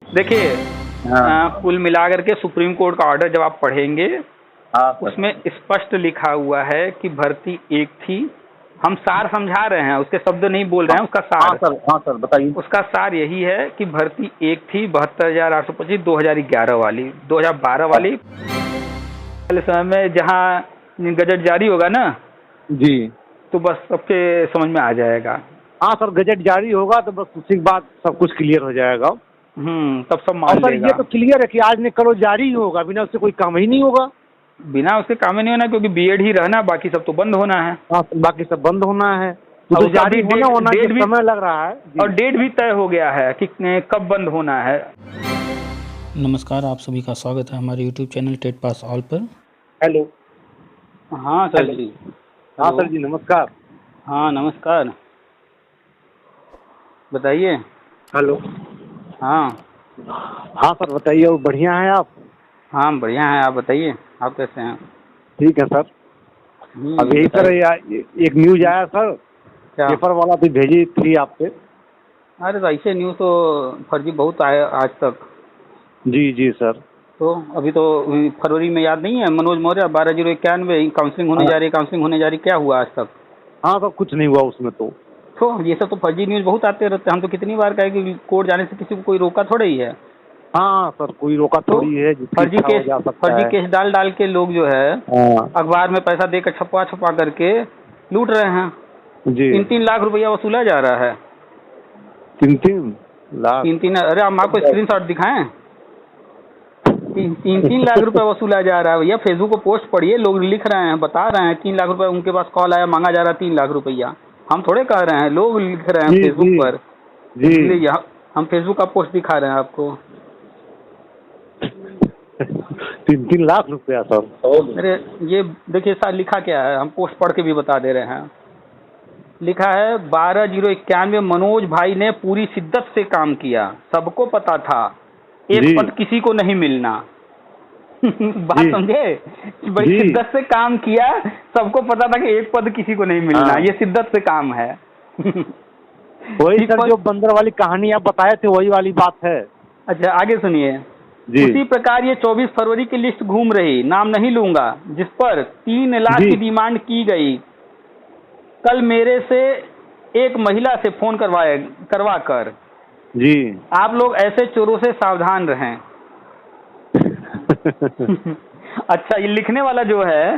देखिए, हाँ कुल मिलाकर के सुप्रीम कोर्ट का ऑर्डर जब आप पढ़ेंगे, हाँ सर। उसमें स्पष्ट लिखा हुआ है कि भर्ती एक थी। हम सार समझा रहे हैं, उसके शब्द नहीं बोल रहे हैं, उसका हाँ सार। सर, हाँ सर बताइए। उसका सार यही है कि भर्ती एक थी 72,825 2011 वाली। 2012 वाली वाले समय में जहाँ गजट जारी होगा ना, जी तो बस सबके समझ में आ जाएगा। हाँ सर, गजट जारी होगा तो बस उसी के बाद सब कुछ क्लियर हो जाएगा। तब सब और मान सर ये लेगा। तो क्लियर है कि आज नहीं कल जारी ही होगा, बिना उससे कोई काम ही नहीं होगा। बिना उसके काम ही नहीं होना, क्योंकि बीएड ही रहना, बाकी सब तो बंद होना है। हाँ, बाकी सब बंद होना है। वो और तो उसका जारी भी होना होना डेट के भी, समय लग रहा है जी। और डेट भी तय हो गया है कि कब बंद होना है। नमस्कार, आप सभी का स्वागत है हमारे YouTube channel TET pass all पर। हेलो। हाँ सर हेलो। जी। हाँ हेलो। सर जी, नमस्कार। हाँ नमस्कार, बताइए। हेलो। हाँ। हाँ सर बताइए, और बढ़िया हैं आप? हाँ बढ़िया हैं, आप बताइए, आप कैसे हैं? ठीक है सर। अब यही सर बताइए। एक न्यूज आया सर, क्या? पेपर वाला भी भेजी थी आपसे। अरे तो ऐसे न्यूज़ तो फर्जी बहुत आए आज तक। जी जी सर। तो अभी तो फरवरी में याद नहीं है, मनोज मौर्य 12/091 काउंसलिंग होने हाँ जा रही, काउंसलिंग होने जा रही, क्या हुआ आज तक? हाँ सर, कुछ नहीं हुआ उसमें तो। तो ये सब तो फर्जी न्यूज़ बहुत आते रहते हैं। हम तो कितनी बार कहे कि कोर्ट जाने से किसी को कोई रोका थोड़ा ही है। हाँ सर, कोई रोका तो थोड़ी है, जिसकी फर्जी इच्छा हो केस, जा सकता फर्जी है। केस डाल डाल के लोग जो है हाँ अखबार में पैसा देकर छपवा छपवा करके लूट रहे हैं। जी। 3-3 लाख रुपया वसूला जा रहा है। 3-3 लाख? 3-3, अरे हम आपको स्क्रीनशॉट दिखाएं। 3-3 लाख रुपया वसूला जा रहा है भैया। फेसबुक को पोस्ट पढ़िए, लोग लिख रहे हैं, बता रहे हैं 3 लाख रुपया उनके पास कॉल आया, मांगा जा रहा है 3 लाख रुपया। हम थोड़े कह रहे हैं, लोग लिख रहे हैं जी फेसबुक जी पर। जी। इसलिए यहाँ हम फेसबुक का पोस्ट दिखा रहे हैं आपको। 3-3 लाख रुपया सर? अरे ये देखिए सर, लिखा क्या है, हम पोस्ट पढ़ के भी बता दे रहे हैं। लिखा है 12/091 मनोज भाई ने पूरी शिद्दत से काम किया, सबको पता था एक जी पद किसी को नहीं मिलना। बात जी समझे कि बड़ी जी। शिद्दत से काम किया, सबको पता था कि एक पद किसी को नहीं मिलना। हाँ। ये शिद्दत से काम है। वही ठीक सर, जो बंदर वाली कहानी आप बताए थे वही वाली बात है। अच्छा आगे सुनिए। जी उसी प्रकार ये 24 फरवरी की लिस्ट घूम रही, नाम नहीं लूंगा, जिस पर 3 लाख जी की डिमांड की गई। कल मेरे से एक महिला से फोन करवा कर जी। आप लोग ऐसे चोरों से सावधान रहें। अच्छा, ये लिखने वाला जो है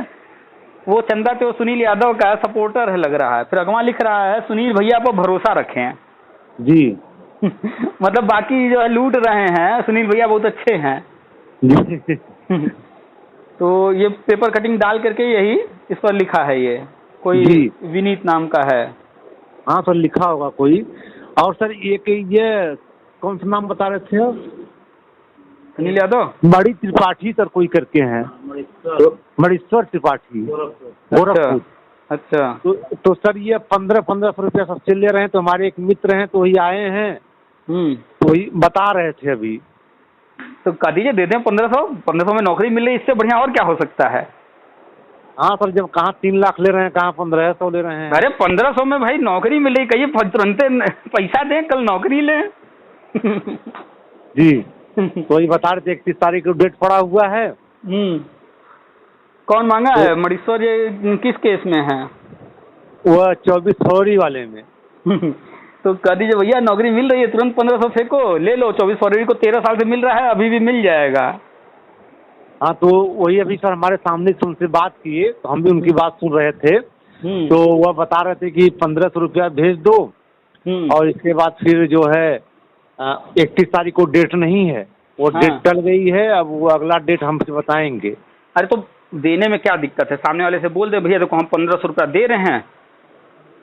वो चंदा तो सुनील यादव का सपोर्टर है लग रहा है। फिर अगवा लिख रहा है सुनील भैया पर भरोसा रखें। जी मतलब बाकी जो है लूट रहे हैं, सुनील भैया बहुत अच्छे हैं। जी। तो ये पेपर कटिंग डाल करके यही इस पर लिखा है, ये कोई जी। विनीत नाम का है। हाँ सर, लिखा होगा कोई। और सर एक ये कौन सा नाम बता रहे थे आप? सुनील यादव, मणि त्रिपाठी सर कोई करके हैं। मणीश्वर त्रिपाठी, गोरखपुर। अच्छा। तो सर ये 1500 रुपया सबसे ले रहे हैं। तो हमारे एक मित्र हैं, तो वही आए हैं, तो वही बता रहे थे अभी। तो कह दीजिए, दे दें 1500। 1500 में नौकरी मिल रही, इससे बढ़िया और क्या हो सकता है? हाँ सर, जब कहाँ 3 लाख ले रहे हैं, कहाँ 1500 ले रहे हैं। अरे 1500 में भाई नौकरी मिल रही, कहिए तुरंत पैसा दें, कल नौकरी लें। जी। तो वही बता रहे थे 31 तारीख को डेट पड़ा हुआ है। कौन मांगा तो है मणीश्वर? ये किस केस में है? वह 24 फरवरी वाले में। तो कह दीजिए भैया नौकरी मिल रही है, तुरंत 1500 फेंको, ले लो। 24 फरवरी को 13 साल से मिल रहा है, अभी भी मिल जाएगा। हाँ, तो वही अभी सर हमारे सामने से उनसे बात किए, तो हम भी उनकी बात सुन रहे थे। तो वह बता रहे थे कि 1500 रुपया भेज दो, और इसके बाद फिर जो है 31 तारीख को डेट नहीं है, वो डेट टल गई है। अब वो अगला डेट हमसे बताएंगे। अरे तो देने में क्या दिक्कत है? सामने वाले से बोल दे भैया देखो हम 1500 रुपया दे रहे हैं,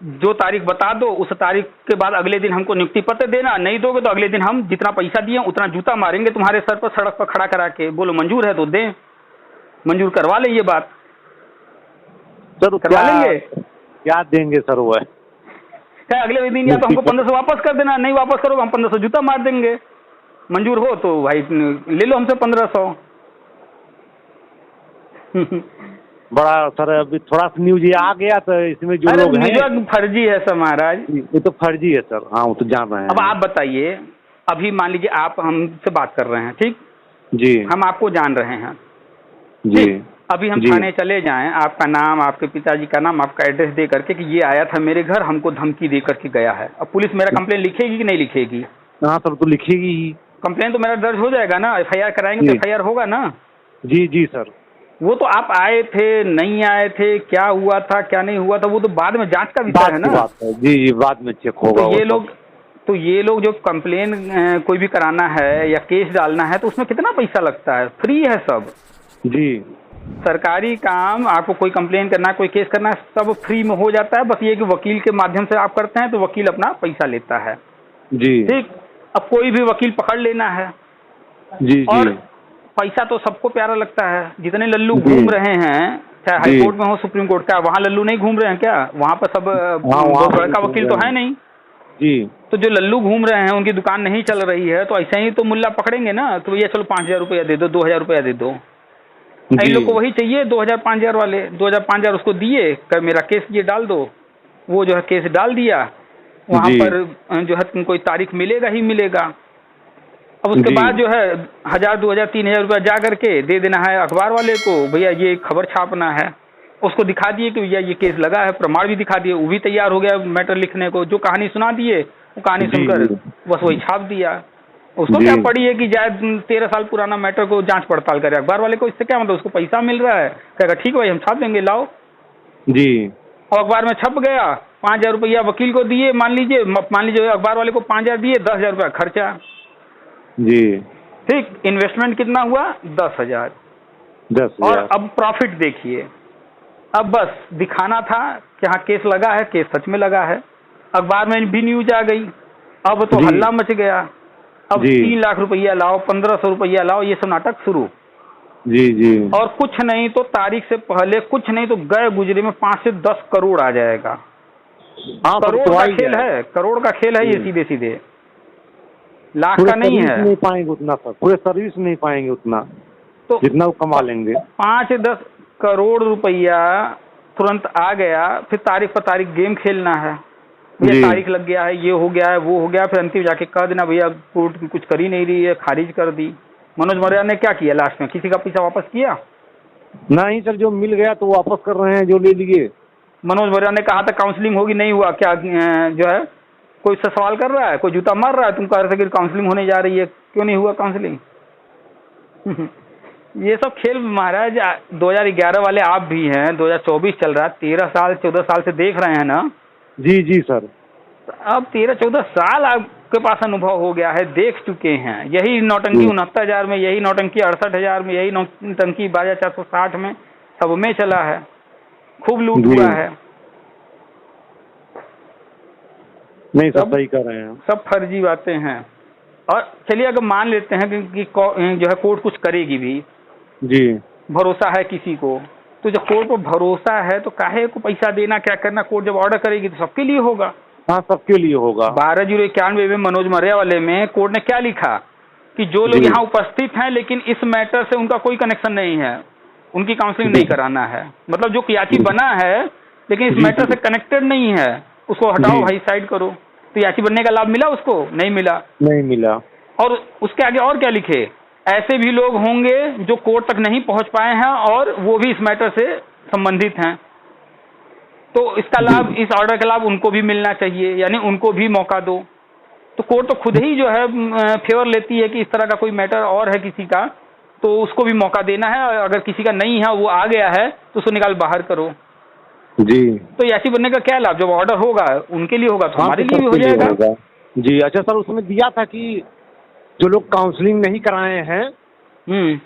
जो तारीख बता दो उस तारीख के बाद अगले दिन हमको नियुक्ति पत्र देना। नहीं दोगे तो अगले दिन हम जितना पैसा दिए उतना जूता मारेंगे तुम्हारे सर पर, सड़क पर खड़ा करा के। बोलो मंजूर है तो दें, मंजूर करवा लें ये बात। सर करवा लेंगे। क्या देंगे सर? वो क्या अगले दिन या तो हमको 1500 वापस कर देना, नहीं वापस करोगे हम 1500 जूता मार देंगे। मंजूर हो तो भाई ले लो हमसे 1500। बड़ा सर अभी थोड़ा सा न्यूज ये आ गया, तो इसमें जो लोग हैं फर्जी है सर महाराज। ये तो फर्जी है सर। हाँ, वो तो जान रहे हैं। अब आप बताइए, अभी मान लीजिए आप हमसे बात कर रहे हैं, ठीक, जी, हम आपको जान रहे हैं, जी, ठीक, अभी हम थाने चले जाएं, आपका नाम, आपके पिताजी का नाम, आपका एड्रेस दे करके कि ये आया था मेरे घर, हमको धमकी दे करके गया है, अब पुलिस मेरा कंप्लेन लिखेगी कि नहीं लिखेगी? हाँ सर, तो लिखेगी ही। कंप्लेन तो मेरा दर्ज हो जाएगा ना, एफआईआर कराएंगे तो एफआईआर होगा ना। जी जी सर। वो तो आप आए थे, नहीं आए थे, क्या हुआ था क्या नहीं हुआ था, वो तो बाद में जांच का विषय है ना। बात है जी जी, बाद में चेक होगा। तो ये लोग जो कंप्लेन कोई भी कराना है या केस डालना है तो उसमें कितना पैसा लगता है? फ्री है सब जी। सरकारी काम, आपको कोई कंप्लेन करना है, कोई केस करना है, सब फ्री में हो जाता है। बस ये कि वकील के माध्यम से आप करते हैं तो वकील अपना पैसा लेता है जी, ठीक। अब कोई भी वकील पकड़ लेना है जी और जी, पैसा तो सबको प्यारा लगता है। जितने लल्लू घूम रहे हैं, चाहे हाई कोर्ट में हो, सुप्रीम कोर्ट का, वहाँ लल्लू नहीं घूम रहे हैं क्या? वहाँ पर सब का वकील तो है नहीं जी। तो जो लल्लू घूम रहे हैं उनकी दुकान नहीं चल रही है तो ऐसे ही तो मुल्ला पकड़ेंगे ना, तो भैया चलो 5,000 रुपया दे दो, 2,000 रुपया दे दो। इन लोग को वही चाहिए 2,000 5,000 वाले, 2,000 5,000 उसको दिए, कर मेरा केस ये डाल दो। वो जो है केस डाल दिया, वहाँ पर जो है कोई तारीख मिलेगा ही मिलेगा। अब उसके बाद जो है 1,000 2,000 3,000 रुपया जा करके दे देना है अखबार वाले को, भैया ये खबर छापना है। उसको दिखा दिए कि भैया ये केस लगा है, प्रमाण भी दिखा दिए, वो भी तैयार हो गया मैटर लिखने को। जो कहानी सुना दिए वो कहानी सुनकर बस वही छाप दिया। उसको क्या पड़ी है कि जाए 13 साल पुराना मैटर को जांच पड़ताल करे। अखबार वाले को इससे क्या मतलब, उसको पैसा मिल रहा है, कहेगा ठीक भाई हम छाप देंगे, लाओ जी। और अखबार में छप गया, 5,000 रुपया वकील को दिए, मान लीजिए अखबार वाले को 5,000 दिए, 10,000 रुपया खर्चा जी, ठीक। इन्वेस्टमेंट कितना हुआ? 10,000। और अब प्रॉफिट देखिए। अब बस दिखाना था कि हाँ केस लगा है, केस सच में लगा है, अखबार में भी न्यूज आ गई, अब तो हल्ला मच गया। अब 3 लाख रुपया लाओ, 1,500 रुपया लाओ, ये सब नाटक शुरू। जी जी। और कुछ नहीं तो तारीख से पहले, कुछ नहीं तो गए गुजरे में 5 से 10 करोड़ आ जाएगा। करोड़ का खेल है, करोड़ का खेल है ये, सीधे सीधे लाख का नहीं है। नहीं पाएंगे उतना सर, पूरे सर्विस नहीं पाएंगे उतना, तो जितना वो कमा लेंगे। 5 से 10 करोड़ रुपया तुरंत आ गया, फिर तारीख पर तारीख गेम खेलना है। ये तारीख लग गया है, ये हो गया है, वो हो गया, फिर अंतिम जाके कह देना भैया कोर्ट कुछ कर ही नहीं रही है, खारिज कर दी। मनोज मौर्य ने क्या किया लास्ट में? किसी का पैसा वापस किया? नहीं सर, जो मिल गया तो वापस कर रहे हैं, जो ले लिए। मनोज मौर्य ने कहा था काउंसलिंग होगी, नहीं हुआ। क्या जो है कोई सा सवाल कर रहा है, कोई जूता मार रहा है, तुम कह रहे थे कि काउंसलिंग होने जा रही है, क्यों नहीं हुआ काउंसलिंग? ये सब खेल महाराज 2011 वाले आप भी हैं, 2024 चल रहा है, 13 साल 14 साल से देख रहे हैं ना। जी जी सर। अब 13-14 साल आपके पास अनुभव हो गया है, देख चुके हैं। यही नौटंकी 69,000 में, यही नौटंकी 68,000 में, यही नौटंकी 12,460 में, सब में चला है, खूब लूट हुआ है। नहीं सब सही कर रहे हैं, सब फर्जी बातें हैं। और चलिए अगर मान लेते हैं कि जो है कोर्ट कुछ करेगी भी, जी भरोसा है किसी को, तो जब कोर्ट को भरोसा है तो काहे को पैसा देना, क्या करना? कोर्ट जब ऑर्डर करेगी तो सबके लिए होगा। हाँ सबके लिए होगा। 12/091 में मनोज मौर्य वाले में कोर्ट ने क्या लिखा कि जो लोग यहाँ उपस्थित हैं लेकिन इस मैटर से उनका कोई कनेक्शन नहीं है, उनकी काउंसलिंग नहीं कराना है। मतलब जो याची बना है लेकिन इस मैटर से कनेक्टेड नहीं है, उसको हटाओ भाई, साइड करो। तो याची बनने का लाभ मिला उसको? नहीं मिला, नहीं मिला। और उसके आगे और क्या लिखे? ऐसे भी लोग होंगे जो कोर्ट तक नहीं पहुंच पाए हैं और वो भी इस मैटर से संबंधित हैं, तो इसका लाभ, इस ऑर्डर का लाभ उनको भी मिलना चाहिए, यानी उनको भी मौका दो। तो कोर्ट तो खुद ही जो है फेवर लेती है कि इस तरह का कोई मैटर और है किसी का, तो उसको भी मौका देना है। अगर किसी का नहीं है, वो आ गया है, तो उसको निकाल बाहर करो। जी। तो याची बनने का क्या लाभ? जब ऑर्डर होगा उनके लिए होगा तो हमारे लिए भी हो जाएगा। जी अच्छा सर, उसमें दिया था कि जो लोग काउंसलिंग नहीं कराए हैं,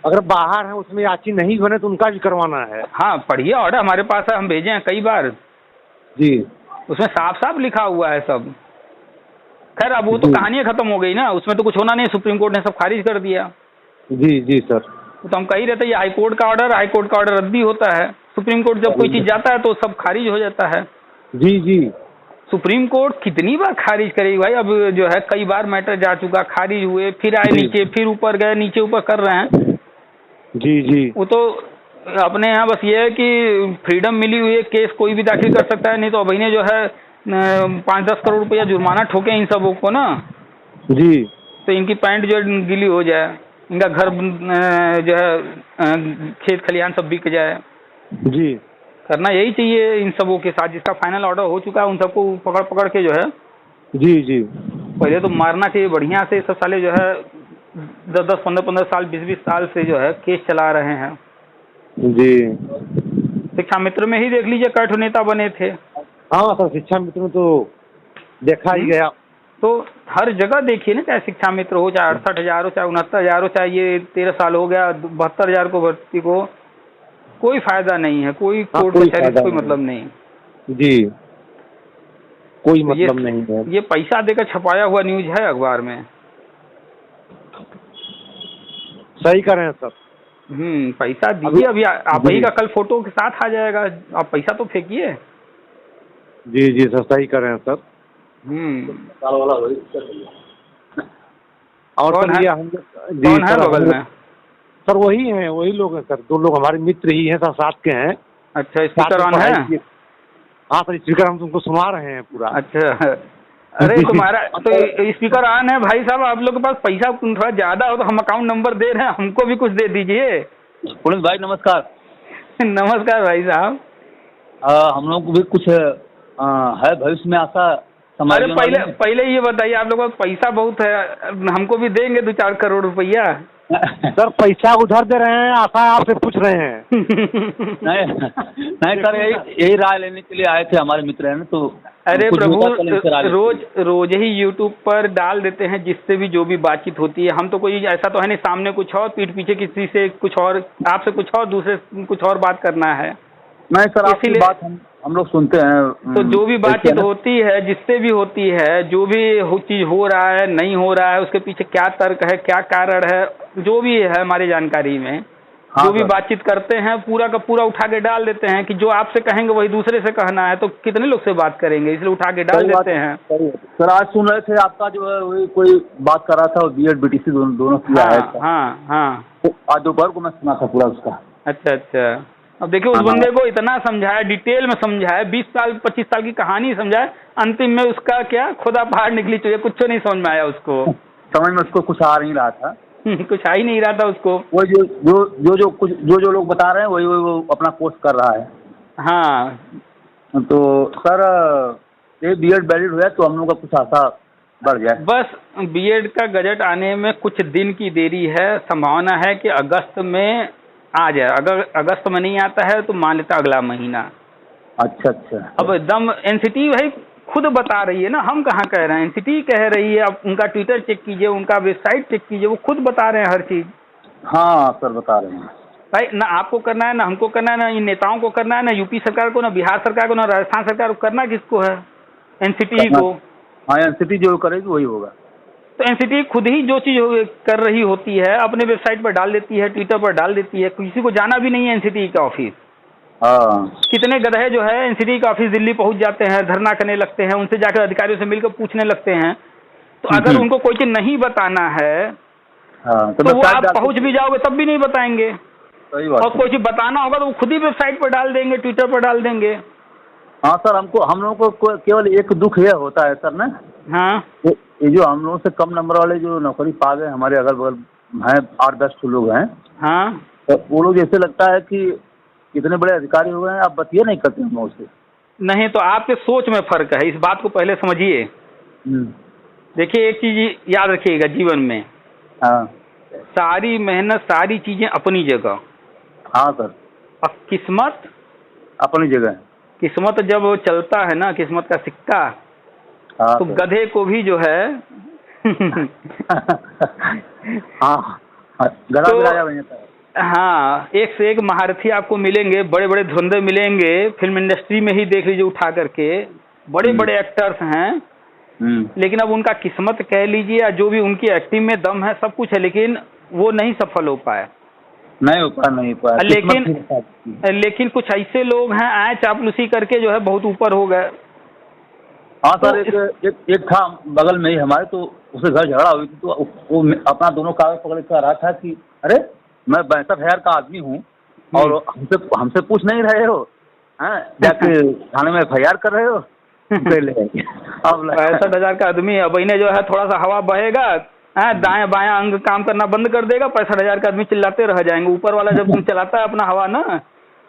अगर बाहर है, उसमें याची नहीं बने तो उनका भी करवाना है। हाँ पढ़िए, ऑर्डर हमारे पास है, हम भेजे हैं कई बार। जी। उसमें साफ साफ लिखा हुआ है सब। खैर अब वो तो कहानी खत्म हो गई ना, उसमें तो कुछ होना नहीं, सुप्रीम कोर्ट ने सब खारिज कर दिया। जी जी सर। तो हम कही रहते हैं हाई कोर्ट का ऑर्डर रद्द भी होता है। सुप्रीम कोर्ट जब कोई चीज जाता है तो सब खारिज हो जाता है। जी जी। सुप्रीम कोर्ट कितनी बार खारिज करेगी भाई? अब जो है कई बार मैटर जा चुका, खारिज हुए, फिर आए नीचे, फिर ऊपर गए, नीचे ऊपर कर रहे हैं। जी जी। वो तो अपने यहाँ बस ये है कि फ्रीडम मिली हुई है, केस कोई भी दाखिल कर सकता है, नहीं तो अभी ने जो है 5-10 करोड़ रुपया जुर्माना ठोके इन सबों को ना। जी। तो इनकी पैंट जो है गीली हो जाए, इनका घर जो है खेत खलिहान सब बिक जाए। जी करना यही चाहिए इन सबों के साथ। जिसका फाइनल ऑर्डर हो चुका है उन सबको पकड़ पकड़ के जो है जी जी पहले तो मारना चाहिए बढ़िया से। सब साले जो है 10-10, 15-15 साल, 20-20 साल से जो है केस चला रहे हैं। जी शिक्षा मित्र में ही देख लीजिए, कई नेता बने थे। हाँ सर, शिक्षा मित्र में तो देखा ही गया। तो हर जगह देखिए ना, चाहे शिक्षा मित्र हो, चाहे 68,000 हो, चाहे 69,000 हो, चाहे ये 13 साल हो गया 72,000 को भर्ती को, कोई फायदा नहीं है। कोई कोर्ट कचहरी से कोई मतलब नहीं जी, कोई मतलब नहीं है। ये पैसा देकर छपाया हुआ न्यूज है अखबार में। सही कर रहे हैं सर। पैसा दीजिए। अभी आप ही का कल फोटो के साथ आ जाएगा, आप पैसा तो फेंकिए। जी जी सर, सही कर रहे हैं सर। और कौन है? कौन है बगल में? सर वही हैं, वही लोग हैं सर, 2 लोग हमारे मित्र ही हैं सर, साथ के हैं। अच्छा, स्पीकर ऑन है? हाँ सर, स्पीकर हम तुमको सुना रहे हैं पूरा। अच्छा, अरे तुम्हारा तो स्पीकर ऑन है भाई साहब। आप लोग के पास पैसा थोड़ा ज्यादा हो तो हम अकाउंट नंबर दे रहे हैं, हमको भी कुछ दे दीजिए। पुलिस भाई नमस्कार। नमस्कार भाई साहब। हम लोग को भी कुछ है भविष्य में आशा। अरे पहले ये बताइए, आप लोगों का पैसा बहुत है, हमको भी देंगे 2-4 करोड़ रुपया। सर पैसा उधर दे रहे हैं, आशा आपसे पूछ रहे हैं। नहीं सर, यही राय लेने के लिए आए थे, हमारे मित्र हैं ना। तो अरे प्रभु, रोज ही यूट्यूब पर डाल देते हैं जिससे भी जो भी बातचीत होती है। हम तो कोई ऐसा तो है नहीं, सामने कुछ और, पीठ पीछे किसी से कुछ और, आपसे कुछ और, दूसरे कुछ और बात करना है। नहीं सर, आपकी बात हम लोग सुनते हैं। तो जो भी बातचीत होती है, जिससे भी होती है, जो भी चीज हो रहा है, नहीं हो रहा है, उसके पीछे क्या तर्क है, क्या कारण है, जो भी है हमारी जानकारी में, हाँ, जो भी बातचीत करते हैं पूरा का पूरा उठा के डाल देते हैं कि जो आपसे कहेंगे वही दूसरे से कहना है, तो कितने लोग से बात करेंगे, इसलिए उठा के डाल देते हैं। सर आज सुन रहे थे आपका जो है वही कोई बात कर रहा था, बीएड बीटीसी दोनों किया है। हाँ, तो आज दोपहर को मैं सुना था पूरा उसका। अच्छा। अब देखिए, उस बंदे को इतना समझाया, डिटेल में समझाया, 20 साल 25 साल की कहानी समझाया, अंतिम में उसका क्या खुदा पहाड़ निकली चाहिए, कुछ नहीं समझ में आया उसको। समझ में उसको कुछ आ नहीं रहा था। कुछ आ ही नहीं रहा था उसको। वो जो लोग बता रहे हैं वही वो अपना पोस्ट कर रहा है। हाँ, तो सर ये बीएड वैलिड हुआ तो हम लोग का कुछ आशा बढ़ जाए। बस बीएड का गजट आने में कुछ दिन की देरी है। संभावना है कि अगस्त में आ जाए। अगर अगस्त में नहीं आता है तो मान लेता अगला महीना। अच्छा। अब एकदम एनसीटी भाई खुद बता रही है ना, हम कहाँ कह रहे हैं, एनसीटी कह रही है। अब उनका ट्विटर चेक कीजिए, उनका वेबसाइट चेक कीजिए, वो खुद बता रहे हैं हर चीज। हाँ सर, बता रहे हैं भाई। ना आपको करना है, ना हमको करना है, ना इन नेताओं को करना है, ना यूपी सरकार को, ना बिहार सरकार को, ना राजस्थान सरकार को। करना किसको है? एनसीटी को। हाँ, एनसीटी जो करेगी वही होगा। तो एनसीटी खुद ही जो चीज कर रही होती है अपने वेबसाइट पर डाल देती है, ट्विटर पर डाल देती है। किसी को जाना भी नहीं है एनसीटी का ऑफिस। हाँ, कितने गधे जो है एनसीटी का ऑफिस दिल्ली पहुंच जाते हैं, धरना करने लगते हैं, उनसे जाकर अधिकारियों से मिलकर पूछने लगते हैं। तो अगर उनको कोई चीज नहीं बताना है तो वो आप पहुंच भी जाओगे तब भी नहीं बताएंगे। सही बात। और कोई चीज बताना होगा तो वो खुद ही वेबसाइट पर डाल देंगे, ट्विटर पर डाल देंगे। हाँ सर, हम लोगों को केवल एक दुख यह होता है सर ना। हाँ, ये जो हम लोगों से कम नंबर वाले जो नौकरी पा गए, हमारे अगल बगल हैं 8-10 लोग हैं। हाँ, तो वो लोग जैसे लगता है कि इतने बड़े अधिकारी हो गए हैं, आप बतिया नहीं करते हम उससे। नहीं तो आपके सोच में फर्क है, इस बात को पहले समझिए। देखिए, एक चीज याद रखिएगा जीवन में। हाँ, सारी मेहनत, सारी चीजें अपनी जगह। हाँ सर। और किस्मत अपनी जगह। किस्मत जब वो चलता है ना, किस्मत का सिक्का, हाँ, तो गधे को भी जो है हाँ, गधा भी राजा बन जाता है। हाँ, एक से एक महारथी आपको मिलेंगे, बड़े बड़े धुंधे मिलेंगे। फिल्म इंडस्ट्री में ही देख लीजिए, उठा करके बड़े बड़े एक्टर्स हैं। लेकिन अब उनका किस्मत कह लीजिए या जो भी उनकी एक्टिंग में दम है, सब कुछ है, लेकिन वो नहीं सफल हो पाए। नहीं पाया। लेकिन कुछ ऐसे लोग हैं आए चापलूसी करके जो है बहुत ऊपर हो गए। हाँ सर, एक था बगल में ही हमारे, तो उससे घर झगड़ा हुई थी। तो वो अपना दोनों कागज पकड़ कर रहा था कि अरे मैं 62,000 का आदमी हूँ और हमसे पूछ नहीं रहे हो, जाके थाने में FIR कर रहे हो। अब 65,000 का आदमी, अब इन्हें जो है थोड़ा सा हवा बहेगा दाएं बायां अंग काम करना बंद कर देगा, 65,000 का आदमी चिल्लाते रह जाएंगे। ऊपर वाला जब चलाता है अपना हवा ना,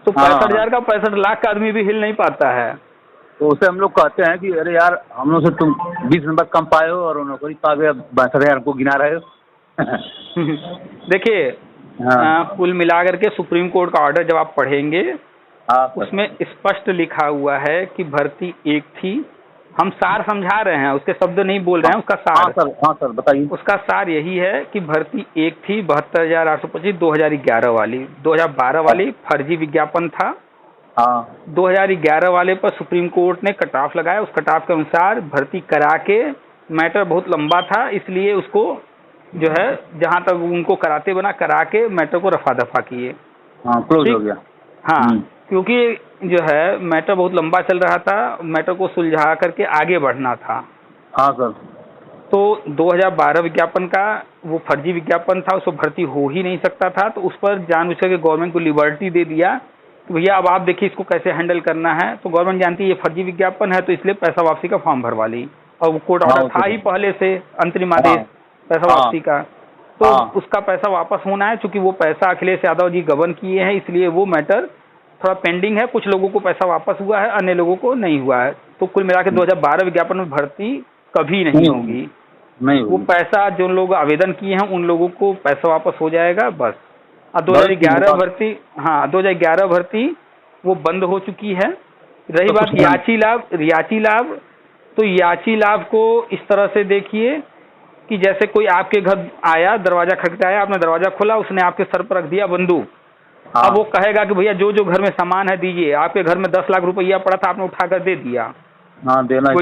तो 65,000 का 65 लाख का आदमी भी हिल नहीं पाता है। तो उसे हम लोग कहते हैं कि अरे यार हम लोग से तुम 20 नंबर कम पाए हो और नौकरी पा गए, 62,000 को गिना रहे हो। देखिए, कुल मिलाकर के सुप्रीम कोर्ट का ऑर्डर जब आप पढ़ेंगे, उसमें स्पष्ट लिखा हुआ है कि भर्ती एक थी। हम सार समझा रहे हैं, उसके शब्द नहीं बोल रहे हैं, उसका सार। हाँ सर बताइए। उसका सार यही है कि भर्ती एक थी 72,825 2011 वाली। 2012 वाली फर्जी विज्ञापन था। 2011 वाले पर सुप्रीम कोर्ट ने कट ऑफ लगाया। उस कट ऑफ के अनुसार भर्ती करा के, मैटर बहुत लंबा था इसलिए उसको जो है जहां तक उनको कराते बना करा के मैटर को रफा दफा किए। क्लोज हो गया। हाँ, क्योंकि जो है मैटर बहुत लंबा चल रहा था, मैटर को सुलझा करके आगे बढ़ना था। हाँ सर। तो 2012 विज्ञापन का वो फर्जी विज्ञापन था, उसको भर्ती हो ही नहीं सकता था। तो उस पर जानबूझ के गवर्नमेंट को लिबर्टी दे दिया कि भैया अब आप देखिए इसको कैसे हैंडल करना है। तो गवर्नमेंट जानती है ये फर्जी विज्ञापन है, तो इसलिए पैसा वापसी का फॉर्म भरवा ली। और वो कोर्ट ऑर्डर था ही पहले से, अंतरिम आदेश पैसा वापसी का। तो उसका पैसा वापस होना है। चूंकि वो पैसा अखिलेश यादव जी गबन किए हैं, इसलिए वो मैटर थोड़ा पेंडिंग है। कुछ लोगों को पैसा वापस हुआ है, अन्य लोगों को नहीं हुआ है। तो कुल मिलाकर 2012 विज्ञापन में भर्ती कभी नहीं होगी। वो पैसा जो लोग आवेदन किए हैं उन लोगों को पैसा वापस हो जाएगा बस। और 2011 भर्ती, हाँ 2011 भर्ती वो बंद हो चुकी है। रही बात याची लाभ, तो याची लाभ को इस तरह से देखिए कि जैसे कोई आपके घर आया, दरवाजा खटखटाया, आपने दरवाजा खोला, उसने आपके सर पर रख दिया बंदूक। अब वो कहेगा कि भैया जो जो घर में सामान है दीजिए। आपके घर में 10 लाख रुपया पड़ा था, आपने उठाकर दे दिया। देना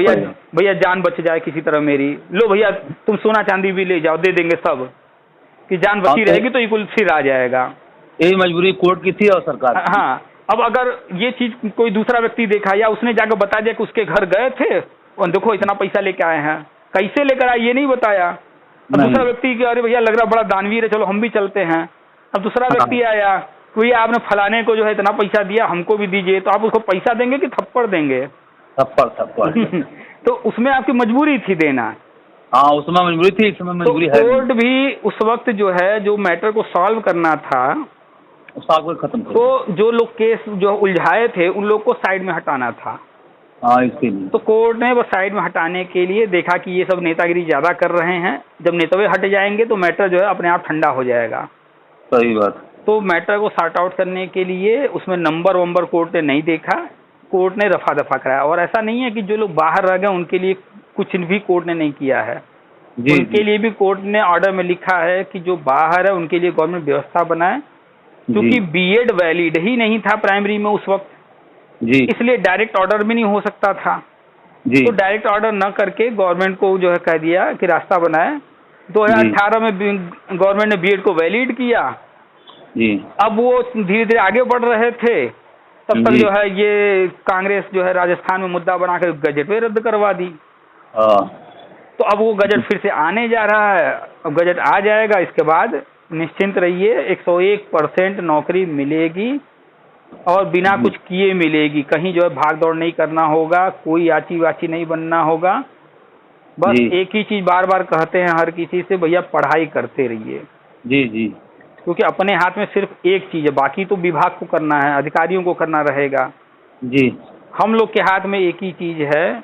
भैया जान बच जाए किसी तरह मेरी, लो भैया तुम सोना चांदी भी ले जाओ, दे देंगे सब, कि जान बची रहेगी तो ये कुल फिर आ जाएगा। यही मजबूरी कोर्ट की थी और सरकार। हाँ, अब अगर ये चीज कोई दूसरा व्यक्ति देखा या उसने जाकर बता दिया कि उसके घर गए थे और देखो इतना पैसा लेके आए हैं, कैसे लेकर आए ये नहीं बताया। अब दूसरा व्यक्ति कि अरे भैया लग रहा बड़ा दानवीर है, चलो हम भी चलते हैं। अब दूसरा व्यक्ति आया, भैया आपने फलाने को जो है इतना पैसा दिया, हमको भी दीजिए। तो आप उसको पैसा देंगे कि थप्पड़ देंगे? थप्पड़। तो उसमें आपकी मजबूरी थी देना। हाँ, उसमें मजबूरी थी, इस समय मजबूरी है। कोर्ट भी उस वक्त जो है जो मैटर को सॉल्व करना था उसको खत्म, तो जो लोग केस जो उलझाए थे उन लोग को साइड में हटाना था। इसके लिए तो कोर्ट ने बस साइड में हटाने के लिए देखा कि ये सब नेतागिरी ज्यादा कर रहे हैं। जब नेतावे हट जाएंगे तो मैटर जो है अपने आप ठंडा हो जाएगा। सही बात। तो मैटर को सॉर्ट आउट करने के लिए उसमें नंबर कोर्ट ने नहीं देखा, कोर्ट ने रफा दफा कराया। और ऐसा नहीं है कि जो लोग बाहर रह गए उनके लिए कुछ भी कोर्ट ने नहीं किया है। उनके लिए भी कोर्ट ने ऑर्डर में लिखा है कि जो बाहर है उनके लिए गवर्नमेंट व्यवस्था बनाए। क्योंकि बीएड वैलिड ही नहीं था प्राइमरी में उस वक्त, इसलिए डायरेक्ट ऑर्डर भी नहीं हो सकता था। तो डायरेक्ट ऑर्डर न करके गवर्नमेंट को जो है कह दिया कि रास्ता बनाए। 2018 में गवर्नमेंट ने बीएड को वैलिड किया। अब वो धीरे धीरे आगे बढ़ रहे थे, तब तक जो है ये कांग्रेस जो है राजस्थान में मुद्दा बनाकर गजट पे रद्द करवा दी। तो अब वो गजट फिर से आने जा रहा है। अब गजट आ जाएगा, इसके बाद निश्चिंत रहिए 101% नौकरी मिलेगी और बिना कुछ किए मिलेगी। कहीं जो है भाग दौड़ नहीं करना होगा, कोई याची वाची नहीं बनना होगा। बस एक ही चीज बार बार कहते हैं हर किसी से, भैया पढ़ाई करते रहिए। क्योंकि अपने हाथ में सिर्फ एक चीज है, बाकी तो विभाग को करना है, अधिकारियों को करना रहेगा। हम लोग के हाथ में एक ही चीज है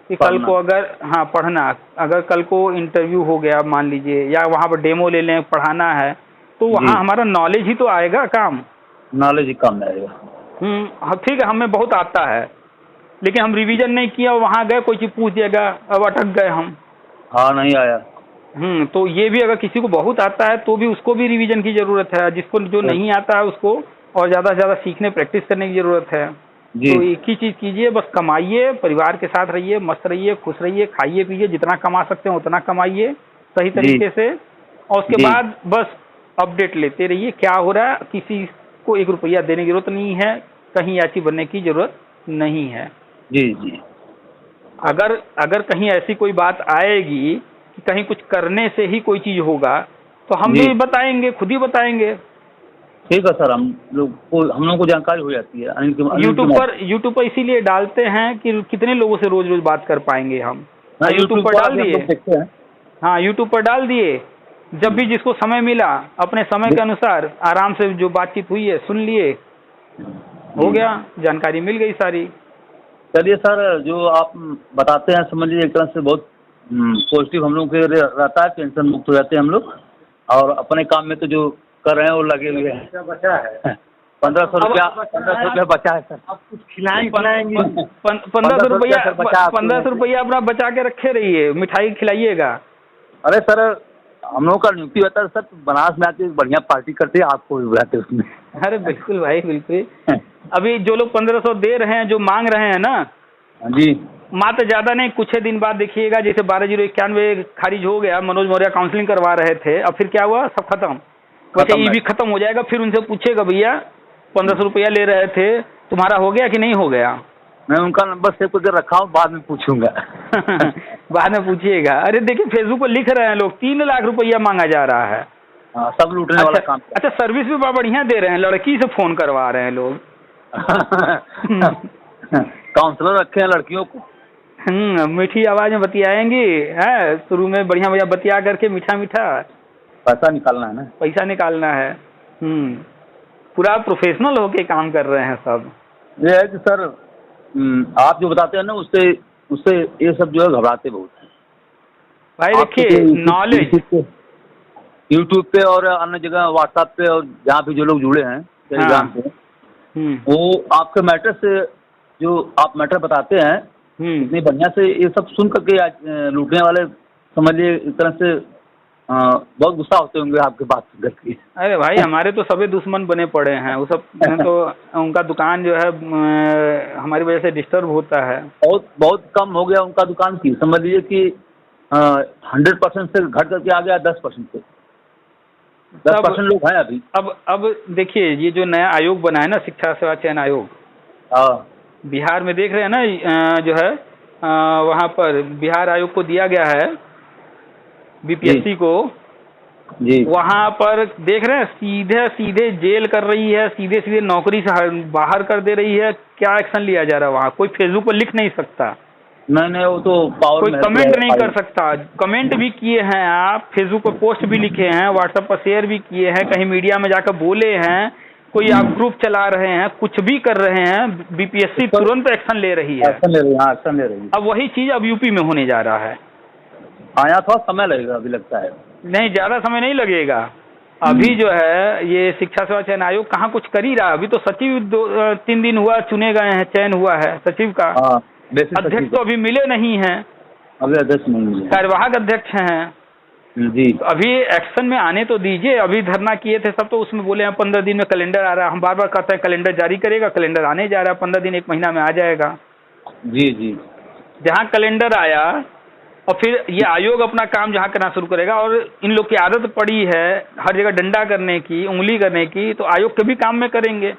कि कल को अगर पढ़ना, अगर कल को इंटरव्यू हो गया मान लीजिए, या वहाँ पर डेमो ले लें, पढ़ाना है, तो वहाँ हमारा नॉलेज ही तो आएगा काम। नॉलेज ही काम आएगा। ठीक है, हमें बहुत आता है लेकिन हम रिवीजन नहीं किया, वहाँ गए कोई चीज पूछ देगा, अब अटक गए हम। नहीं आया। तो ये भी अगर किसी को बहुत आता है तो भी उसको भी रिवीजन की जरूरत है। जिसको जो नहीं आता है उसको और ज्यादा से ज्यादा सीखने प्रैक्टिस करने की जरूरत है। तो एक ही चीज कीजिए, बस कमाइए, परिवार के साथ रहिए, मस्त रहिए, खुश रहिए, खाइए पीजिए, जितना कमा सकते हैं उतना कमाइए सही तरीके से। और उसके बाद बस अपडेट लेते रहिए क्या हो रहा है। किसी को 1 रुपया देने की जरूरत नहीं है, कहीं याची बनने की जरूरत नहीं है। अगर कहीं ऐसी कोई बात आएगी कि कहीं कुछ करने से ही कोई चीज होगा तो हम भी बताएंगे, खुद ही बताएंगे। ठीक है सर, हम लोगों को जानकारी हो जाती है। यूट्यूब पर इसीलिए डालते हैं कि कितने लोगों से रोज रोज बात कर पाएंगे हम। यूट्यूब पर डाल दिए, हाँ, यूट्यूब पर डाल दिए। जब भी जिसको समय मिला अपने समय के अनुसार आराम से जो बातचीत हुई है सुन लिए, हो गया, जानकारी मिल गई सारी। चलिए सर, जो आप बताते हैं समझ लीजिए एक तरह से बहुत पॉजिटिव हम लोग के रहता है, टेंशन मुक्त हो जाते हैं हम लोग, और अपने काम में तो जो कर रहे हैं वो लगे हुए हैं। क्या बचा है? 1500 रुपया बचा है सर। आप कुछ खिलाएंगे? 1500 रुपया अपना बचा के रखे रहिए, मिठाई खिलाइएगा। अरे सर, हम लोगों का नियुक्ति होता है सर, बनारस में आके बढ़िया पार्टी करते हैं, आपको भी बुलाते हैं उसमें। अरे बिल्कुल भाई, बिल्कुल। अभी जो लोग 1500 दे रहे हैं, जो मांग रहे हैं ना जी, मात्र ज्यादा नहीं, कुछ ही दिन बाद देखिएगा, जैसे 12/091 खारिज हो गया, मनोज मौर्य काउंसलिंग करवा रहे थे, अब फिर क्या हुआ, सब खत्म। वैसे ये भी खत्म हो जाएगा। फिर उनसे पूछेगा, भैया 1500 रुपया ले रहे थे, तुम्हारा हो गया कि नहीं हो गया? मैं उनका नंबर सेव करके रखा हूँ, बाद में पूछूंगा। बाद में पूछिएगा। अरे देखिए, फेसबुक पर लिख रहे हैं लोग 3 लाख रुपया मांगा जा रहा है। हाँ, सब लूटने वाला काम। अच्छा, सर्विस भी बड़ा बढ़िया दे रहे हैं, लड़की से फोन करवा रहे हैं लोग। काउंसलर रखे हैं लड़कियों को। मीठी आवाज में बतियाएंगी, है शुरू में बढ़िया बढ़िया बतिया करके मीठा मीठा पैसा निकालना है ना, पैसा निकालना है। पूरा प्रोफेशनल होके काम कर रहे हैं सब। ये है कि सर आप जो बताते हैं ना, उससे ये सब जो है घबराते बहुत हैं भाई। देखिए, नॉलेज यूट्यूब पे और अन्य जगह व्हाट्सएप पे और जहाँ भी जो लोग जुड़े हैं टेलीग्राम पे, वो आपके मैटर से जो आप मैटर बताते हैं इतनी बढ़िया से, ये सब सुन करके लूटने वाले समझ लिए एक तरह से बहुत गुस्सा होते होंगे आपके बात करके। अरे भाई, हमारे तो सभी दुश्मन बने पड़े हैं, वो सब तो उनका दुकान जो है हमारी वजह से डिस्टर्ब होता है। बहुत कम हो गया उनका दुकान की, समझ लीजिए कि 100% से घट करके आ गया 10% से। 10% लोग हैं अभी। अब देखिए, ये जो नया आयोग बना है ना, शिक्षा सेवा चयन आयोग, हाँ, बिहार में देख रहे हैं ना, जो है वहाँ पर बिहार आयोग को दिया गया है, बीपीएससी को जी, वहाँ पर देख रहे हैं सीधे सीधे जेल कर रही है, सीधे सीधे नौकरी से बाहर कर दे रही है। क्या एक्शन लिया जा रहा है वहाँ? कोई फेसबुक पर लिख नहीं सकता, नहीं, वो तो पावर कोई कमेंट नहीं कर सकता। कमेंट भी किए हैं आप, फेसबुक पर पोस्ट भी लिखे हैं, व्हाट्सएप पर शेयर भी किए हैं, कहीं मीडिया में जाकर बोले हैं, कोई आप ग्रुप चला रहे हैं, कुछ भी कर रहे हैं, बीपीएससी तुरंत एक्शन ले रही है। एक्शन ले रही है। अब वही चीज अब यूपी में होने जा रहा है। आया थोड़ा समय लगेगा, अभी लगता है। नहीं, ज्यादा समय नहीं लगेगा। अभी जो है ये शिक्षा सेवा चयन आयोग कहाँ कुछ कर ही रहा है। अभी तो सचिव 2-3 दिन हुआ चुने गए हैं, चयन हुआ है सचिव का। अध्यक्ष तो अभी मिले नहीं हैं, अभी अध्यक्ष नहीं मिले, कार्यवाहक अध्यक्ष हैं जी। तो अभी एक्शन में आने तो दीजिए। अभी धरना किए थे सब, तो उसमें बोले हैं 15 दिन में कैलेंडर आ रहा है। हम बार बार कहते हैं कैलेंडर जारी करेगा, कैलेंडर आने जा रहा है, 15 दिन 1 महीना में आ जाएगा। जी। जहाँ कैलेंडर आया और फिर ये आयोग अपना काम जहाँ करना शुरू करेगा, और इन लोग की आदत पड़ी है हर जगह डंडा करने की, उंगली करने की, तो आयोग के भी काम में करेंगे,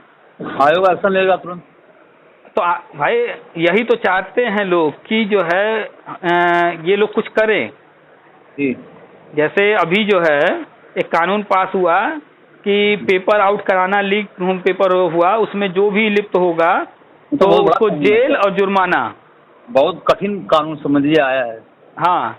आयोग एक्शन लेगा तुरंत। तो भाई यही तो चाहते हैं लोग कि जो है ये लोग कुछ करें। जी, जैसे अभी जो है एक कानून पास हुआ कि पेपर आउट कराना, लीक पेपर हुआ, उसमें जो भी लिप्त होगा तो उसको जेल और जुर्माना। बहुत कठिन कानून समझिए आया है। हाँ,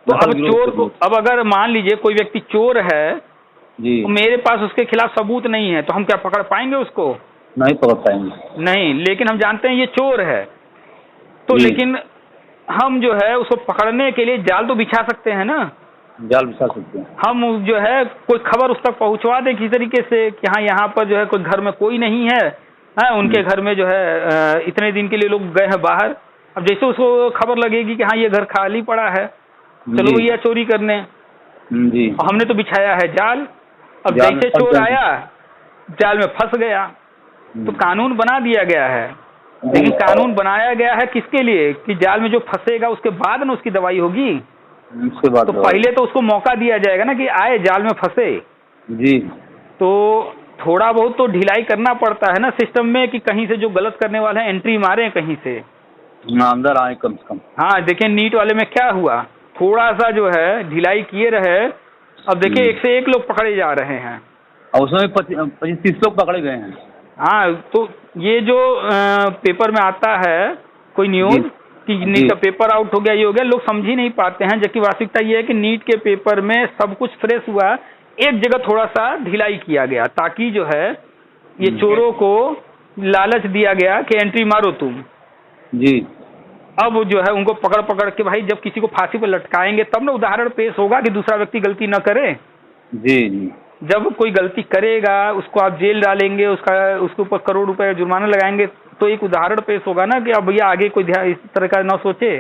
तो अब चोर को, अब अगर मान लीजिए कोई व्यक्ति चोर है जी, तो मेरे पास उसके खिलाफ सबूत नहीं है, तो हम क्या पकड़ पाएंगे उसको? नहीं पकड़ पाएंगे। नहीं, लेकिन हम जानते हैं ये चोर है, तो लेकिन हम जो है उसको पकड़ने के लिए जाल तो बिछा सकते हैं ना, जाल बिछा सकते हैं। हम जो है कोई खबर उस तक पहुंचवा दें किसी तरीके से कि हाँ यहाँ पर जो है कोई घर में कोई नहीं है, उनके घर में जो है इतने दिन के लिए लोग गए हैं बाहर। अब जैसे उसको खबर लगेगी कि हाँ ये घर खाली पड़ा है, चलो भैया चोरी करने, जी, हमने तो बिछाया है जाल। अब जैसे चोर आया जाल में फंस गया, तो कानून बना दिया गया है, लेकिन कानून बनाया गया है किसके लिए? कि जाल में जो फंसेगा उसके बाद ना उसकी दवाई होगी, उसके बाद तो पहले तो उसको मौका दिया जाएगा ना कि आए जाल में फंसे। जी, तो थोड़ा बहुत तो ढिलाई करना पड़ता है ना सिस्टम में, कि कहीं से जो गलत करने वाले हैं एंट्री मारे कहीं से, अंदर आए कम से कम। हाँ, देखिए नीट वाले में क्या हुआ, थोड़ा सा जो है ढिलाई किए रहे, अब देखिए 1 से 1 लोग पकड़े जा रहे हैं, और उसमें 25-30 लोग पकड़े गए हैं। हाँ, तो ये जो पेपर में आता है कोई न्यूज़ कि नीट का पेपर आउट हो गया, ये हो गया, लोग समझ ही नहीं पाते हैं। जबकि वास्तविकता ये है कि नीट के पेपर में सब कुछ फ्रेश हुआ, एक जगह थोड़ा सा ढिलाई किया गया ताकि जो है ये चोरों को लालच दिया गया कि एंट्री मारो तुम जी। अब जो है उनको पकड़ पकड़ के भाई जब किसी को फांसी पर लटकाएंगे तब ना उदाहरण पेश होगा कि दूसरा व्यक्ति गलती न करे। जी जी। जब कोई गलती करेगा उसको आप जेल डालेंगे, उसके ऊपर करोड़ रुपए जुर्माना लगाएंगे तो एक उदाहरण पेश होगा ना कि अब भैया आगे कोई इस तरह का न सोचे।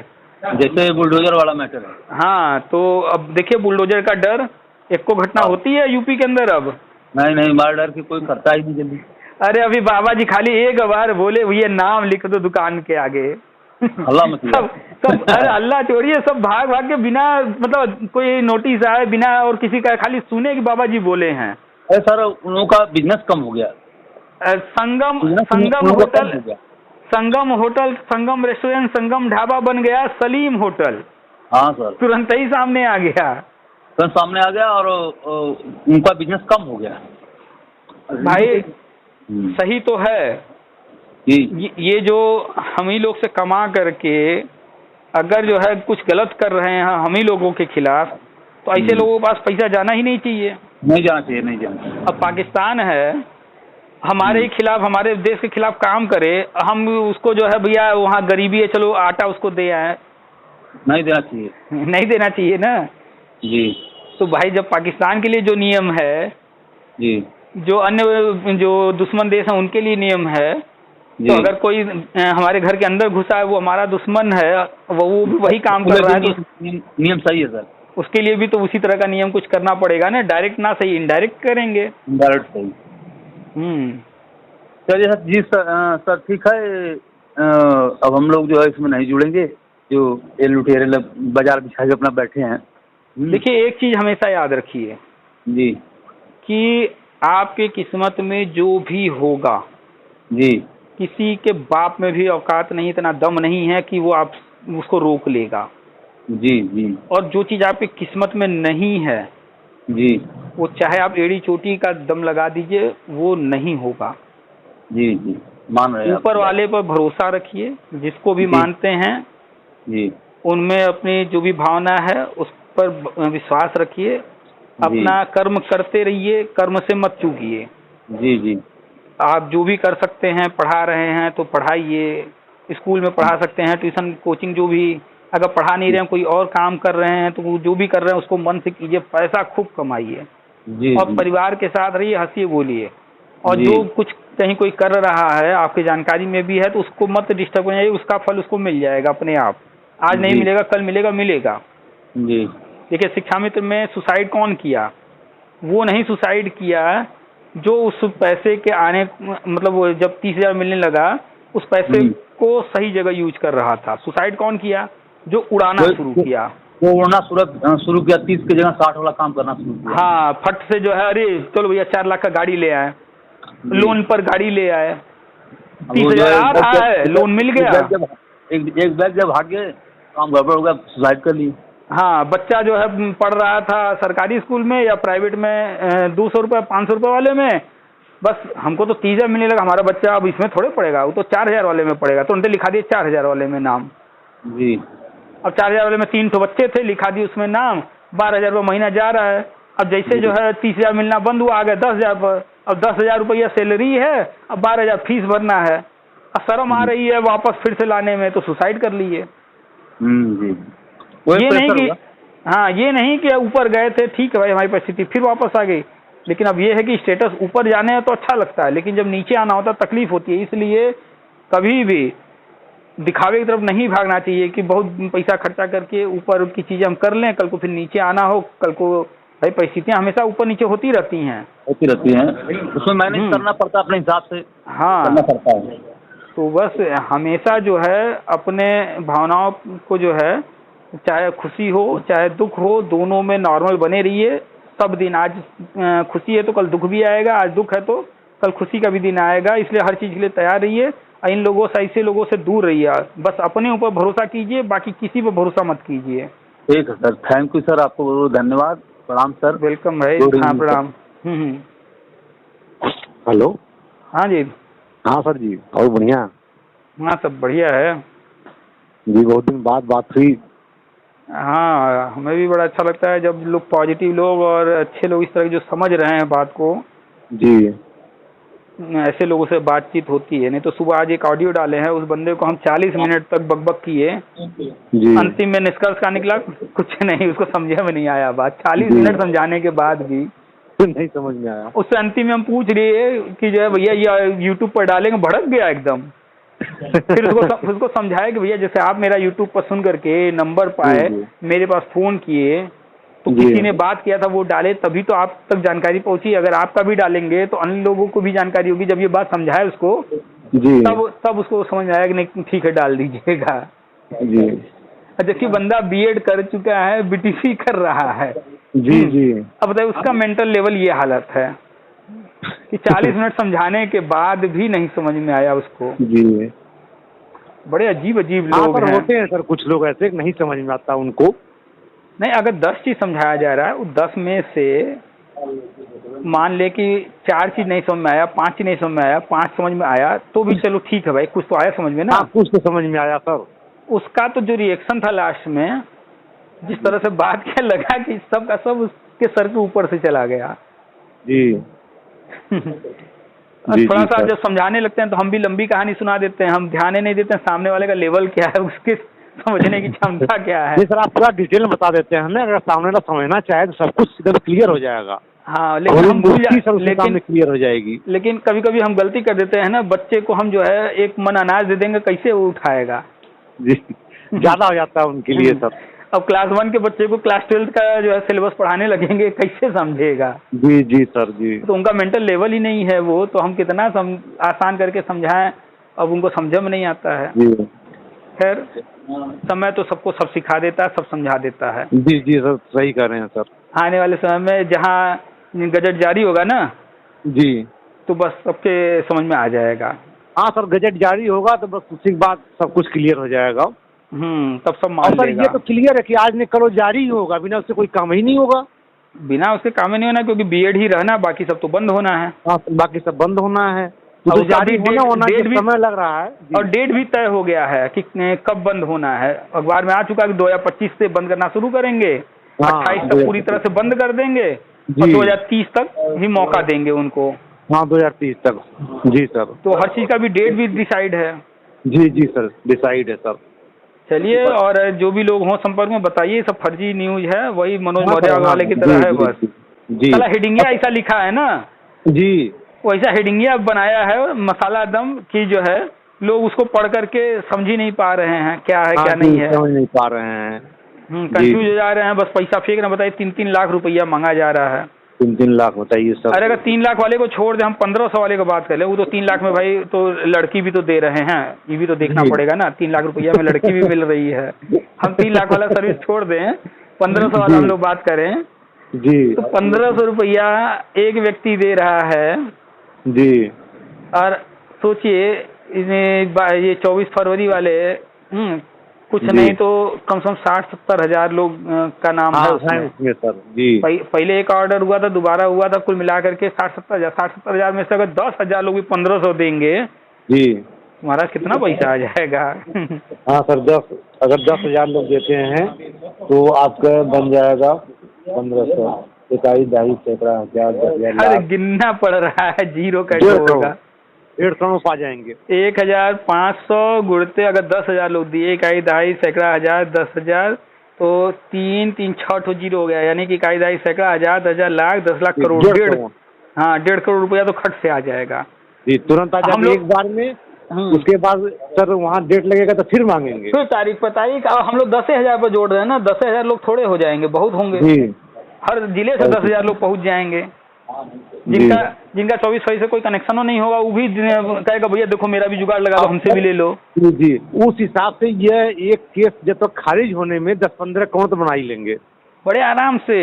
जैसे बुलडोजर वाला मैटर है। हाँ, तो अब देखिए बुलडोजर का डर, एक को घटना होती है यूपी के अंदर अब। नहीं, मार डर की कोई करता ही नहीं जल्दी। अरे अभी बाबा जी खाली एक बार बोले भैया नाम लिख दो दुकान के आगे, अल्लाह मत सब अरे अल्लाह छोड़िए, सब भाग भाग के बिना मतलब कोई नोटिस आए बिना और किसी का खाली सुने कि बाबा जी बोले हैं। अरे सर उन लोगों का बिजनेस कम हो गया। संगम होटल, संगम रेस्टोरेंट, संगम ढाबा बन गया सलीम होटल। हाँ सर, तुरंत ही सामने आ गया, और उनका बिजनेस कम हो गया भाई। सही तो है ये जो हम ही लोग से कमा करके अगर जो है कुछ गलत कर रहे हैं हम ही लोगों के खिलाफ, तो ऐसे लोगों के पास पैसा जाना ही नहीं चाहिए। नहीं जाना चाहिए। अब पाकिस्तान है हमारे खिलाफ, हमारे देश के खिलाफ काम करे, हम उसको जो है भैया वहाँ गरीबी है चलो आटा उसको दे आए, नहीं देना चाहिए ना जी। तो भाई जब पाकिस्तान के लिए जो नियम है जी, जो अन्य जो दुश्मन देश हैं उनके लिए नियम है, तो अगर कोई हमारे घर के अंदर घुसा है वो हमारा दुश्मन है, वो भी वही काम कर रहा है, नियम सही है सर, उसके लिए भी तो उसी तरह का नियम कुछ करना पड़ेगा ना। डायरेक्ट ना सही, इनडायरेक्ट करेंगे। डायरेक्ट सही। चलिए सर जी। सर ठीक है, अब हम लोग जो है इसमें नहीं जुड़ेंगे, जो ये लुटेरे लोग बाजार बिछा के अपना बैठे हैं। देखिए एक चीज हमेशा याद रखिए जी कि आपके किस्मत में जो भी होगा जी, किसी के बाप में भी औकात नहीं, इतना दम नहीं है कि वो आप उसको रोक लेगा। जी जी। और जो चीज आपकी किस्मत में नहीं है जी, वो चाहे आप एड़ी चोटी का दम लगा दीजिए वो नहीं होगा। जी जी, मान रहे हैं। ऊपर वाले पर भरोसा रखिए, जिसको भी मानते हैं जी, उनमें अपनी जो भी भावना है उस पर विश्वास रखिए, अपना कर्म करते रहिए, कर्म से मत चूकिए। जी जी। आप जो भी कर सकते हैं, पढ़ा रहे हैं तो पढ़ाइए, स्कूल में पढ़ा सकते हैं, ट्यूशन कोचिंग जो भी, अगर पढ़ा नहीं रहे हैं कोई और काम कर रहे हैं तो जो भी कर रहे हैं उसको मन से कीजिए, पैसा खूब कमाइए और परिवार के साथ रहिए, हंसिए बोलिए। और जो कुछ कहीं कोई कर रहा है आपकी जानकारी में भी है तो उसको मत डिस्टर्ब करिए, उसका फल उसको मिल जाएगा अपने आप। आज नहीं मिलेगा कल मिलेगा जी। देखिए शिक्षा मित्र में सुसाइड कौन किया? वो नहीं सुसाइड किया जो उस पैसे के आने मतलब वो जब 30,000 मिलने लगा उस पैसे को सही जगह यूज कर रहा था। सुसाइड कौन किया? जो उड़ाना शुरू किया, वो उड़ना शुरू किया, 30 की जगह 60 वाला काम करना शुरू किया। हाँ, फट से जो है अरे चलो भैया 4 लाख का गाड़ी ले आए, लोन पर गाड़ी ले आए, 30,000 आ रहा है, लोन मिल गया, एक बैग जब भाग गए काम गड़बड़ हो गया, सुसाइड कर ली। हाँ, बच्चा जो है पढ़ रहा था सरकारी स्कूल में या प्राइवेट में 200 रुपये 500 रुपये वाले में, बस हमको तो 30,000 मिलने लगा, हमारा बच्चा अब इसमें थोड़े पड़ेगा, वो तो 4,000 वाले में पड़ेगा, तो उनसे लिखा दिए 4,000 वाले में नाम जी। अब 4,000 वाले में 3 ठो बच्चे थे, लिखा दिए उसमें नाम, 12,000 रुपये महीना जा रहा है। अब जैसे जो है 30,000 मिलना बंद हुआ, आ गया 10,000 पर। अब 10,000 रुपया सैलरी है, अब 12,000 फीस भरना है, अब शर्म आ रही है वापस फिर से लाने में, तो सुसाइड कर लिए। जी। ये नहीं कि हाँ, ये नहीं कि ऊपर गए थे ठीक है भाई हमारी परिस्थिति फिर वापस आ गई, लेकिन अब ये है कि स्टेटस ऊपर जाने में तो अच्छा लगता है, लेकिन जब नीचे आना होता है तकलीफ होती है। इसलिए कभी भी दिखावे की तरफ नहीं भागना चाहिए कि बहुत पैसा खर्चा करके ऊपर की चीजें हम कर लें, कल को फिर नीचे आना हो, कल को भाई परिस्थितियां हमेशा ऊपर नीचे होती रहती हैं, उसमें मैनेज करना पड़ता है अपने हिसाब से। हाँ, करना पड़ता है। तो बस हमेशा जो है अपने भावनाओं को जो है चाहे खुशी हो चाहे दुख हो दोनों में नॉर्मल बने रहिए सब दिन। आज खुशी है तो कल दुख भी आएगा, आज दुख है तो कल खुशी का भी दिन आएगा, इसलिए हर चीज़ के लिए तैयार रहिए। इन लोगों से ऐसे लोगों से दूर रहिए, बस अपने ऊपर भरोसा कीजिए, बाकी किसी पर भरोसा मत कीजिए। ठीक है सर, थैंक यू सर, आपको बहुत बहुत धन्यवाद, प्रणाम सर। वेलकम भाई, हाँ प्रणाम। हेलो, हाँ जी। हाँ सर जी, और बढ़िया? हाँ सब बढ़िया है जी बहुत दिन बाद बात हुई। हाँ, हमें भी बड़ा अच्छा लगता है जब लोग पॉजिटिव लोग और अच्छे लोग इस तरह की जो समझ रहे हैं बात को, जी ऐसे लोगों से बातचीत होती है। नहीं तो सुबह आज एक ऑडियो डाले हैं, उस बंदे को हम 40 मिनट तक बकबक किए, जी अंतिम में निष्कर्ष का निकला कुछ नहीं, उसको समझे में नहीं आया बात। 40 जी। मिनट समझाने के बाद भी नहीं समझ में आया। उससे अंतिम में हम पूछ लिए कि जो है भैया ये यूट्यूब पर डालेंगे, भड़क गया एकदम। फिर उसको समझाया कि भैया जैसे आप मेरा यूट्यूब पर सुन करके नंबर पाए, जी। मेरे पास फोन किए, तो जी। किसी ने बात किया था वो डाले, तभी तो आप तक जानकारी पहुंची। अगर आपका भी डालेंगे तो अन्य लोगों को भी जानकारी होगी। जब ये बात समझाए उसको, जी तब उसको समझ आया कि नहीं ठीक है डाल दीजिएगा। जी जबकि बंदा बीएड कर चुका है, बीटीसी कर रहा है। जी जी। अब बताइए उसका मेंटल लेवल ये हालत है कि 40 मिनट समझाने के बाद भी नहीं समझ में आया उसको। जी। बड़े अजीब अजीब हाँ लोग सर, हैं। होते हैं सर कुछ लोग ऐसे नहीं समझ में आता उनको। नहीं, अगर 10 चीज समझाया जा रहा है, उस 10 में से मान ले कि 4 चीज नहीं समझ में आया, 5 चीज नहीं समझ में आया, 5 समझ में आया, तो भी चलो ठीक है भाई, कुछ तो आया समझ में ना। हाँ, कुछ तो समझ में आया सर। उसका तो जो रिएक्शन था लास्ट में, जिस तरह से बात किया, लगा कि सब का सब उसके सर के ऊपर से चला गया। जी जी थोड़ा जी सा सर। जब समझाने लगते हैं तो हम भी लंबी कहानी सुना देते हैं, हम ध्यान ही नहीं देते हैं सामने वाले का लेवल क्या है, उसके समझने की क्षमता क्या है। जी सर, आप पूरा डिटेल में बता देते हैं हमें, अगर सामने वाला समझना चाहे तो सब कुछ एकदम क्लियर हो जाएगा। हाँ, लेकिन हम भूल सामने क्लियर हो जाएगी। लेकिन कभी कभी हम गलती कर देते हैं ना, बच्चे को हम जो है एक मन अनाज दे देंगे, कैसे वो उठाएगा। जी, ज्यादा हो जाता है उनके लिए सर। अब क्लास 1 के बच्चे को क्लास 12 का जो है सिलेबस पढ़ाने लगेंगे, कैसे समझेगा। जी जी सर जी। तो उनका मेंटल लेवल ही नहीं है वो, तो हम कितना आसान करके समझाएं, अब उनको समझ में नहीं आता है। जी खैर, समय तो सबको सब सिखा देता है, सब समझा देता है। जी जी सर, सही कह रहे हैं सर। आने वाले समय में जहाँ गजट जारी होगा ना, जी, तो बस सबके समझ में आ जाएगा। हाँ सर, गजट जारी होगा तो बस उसी के बाद सब कुछ क्लियर हो जाएगा। तब सब और मान सर लेगा। ये तो क्लियर है कि आज नहीं करो जारी ही होगा, बिना उससे कोई काम ही नहीं होगा। बिना उसके काम ही नहीं होना, क्योंकि बीएड ही रहना, बाकी सब तो बंद होना है। हाँ, बाकी सब बंद होना है, और तो उसका जारी भी होना डेट जो भी समय लग रहा है। और डेट भी तय हो गया है कि कब बंद होना है। अखबार में आ चुका है कि 2025 से बंद करना शुरू करेंगे, 28 तक पूरी तरह से बंद कर देंगे, और 2030 तक ही मौका देंगे उनको। हाँ, 2030 तक। जी सर। तो हर चीज का भी डेट भी डिसाइड है। जी जी सर, डिसाइड है सर। चलिए, और जो भी लोग हों संपर्क में बताइए, सब फर्जी न्यूज है, वही मनोज हाँ मौर्य सर, वाले की तरह है बस। जी साला हेडिंगिया ऐसा लिखा है ना, जी, वैसा हेडिंगिया बनाया है मसाला दम की, जो है लोग उसको पढ़ करके समझ ही नहीं पा रहे हैं क्या है क्या नहीं है, समझ नहीं पा रहे हैं। कंफ्यूज हो जा रहे हैं, बस पैसा फेंक रहे। बताइए 3-3 लाख रुपया मांगा जा रहा है। 3-3 लाख बताइए सर। अरे अगर 3 लाख वाले को छोड़ दे, हम 1500 वाले को बात कर ले, वो तो 3 लाख में भाई तो लड़की भी तो दे रहे हैं, ये भी तो देखना पड़ेगा ना। 3 लाख रुपया में लड़की भी मिल रही है। हम 3 लाख वाला सर्विस छोड़ दें, 1500 वाला हम लोग बात करें जी, तो 1500 रुपया एक व्यक्ति दे रहा है। जी, और सोचिए ये 24 फरवरी वाले, कुछ नहीं तो कम से कम 60-70 हजार लोग का नाम है उसमें सर। जी, पहले एक ऑर्डर हुआ था, दोबारा हुआ था, कुल मिला करके 60-70 हजार में से अगर 10,000 लोग भी 1500 देंगे, जी, हमारा कितना पैसा आ जाएगा। हाँ सर, अगर 10,000 लोग देते हैं तो आपका बन जाएगा 1500, 21 सैकड़ा हजार 10,000। अरे गिनना पड़ रहा है, जीरो कैसे होगा। 150 में पा जाएंगे। 1,500 गुणते अगर 10,000 लोग दिए, 21 सैकड़ा हजार 10,000, तो 3 6 ठो जीरो हो गया, यानी कि 21 सैकड़ा हजार 10,000 लाख 10 लाख करोड़, 1.5 करोड़ रुपया तो खट से आ जाएगा जी, तुरंत आ जाएगा एक बार में। उसके बाद सर वहाँ डेट लगेगा तो फिर मांगेंगे, फिर तारीख पर तारीख। हम लोग 10,000 पर जोड़ रहे हैं ना, 10,000 लोग थोड़े हो जाएंगे, बहुत होंगे जी। हर जिले से 10,000 लोग पहुँच जाएंगे। जिनका 24 फरवरी से कोई कनेक्शन नहीं होगा, वो भी कहेगा भैया देखो मेरा भी जुगाड़ लगा दो, हमसे भी ले लो। जी, उस हिसाब से यह एक केस जब तक खारिज होने में 10-15 करोड़ तो बना ही लेंगे बड़े आराम से।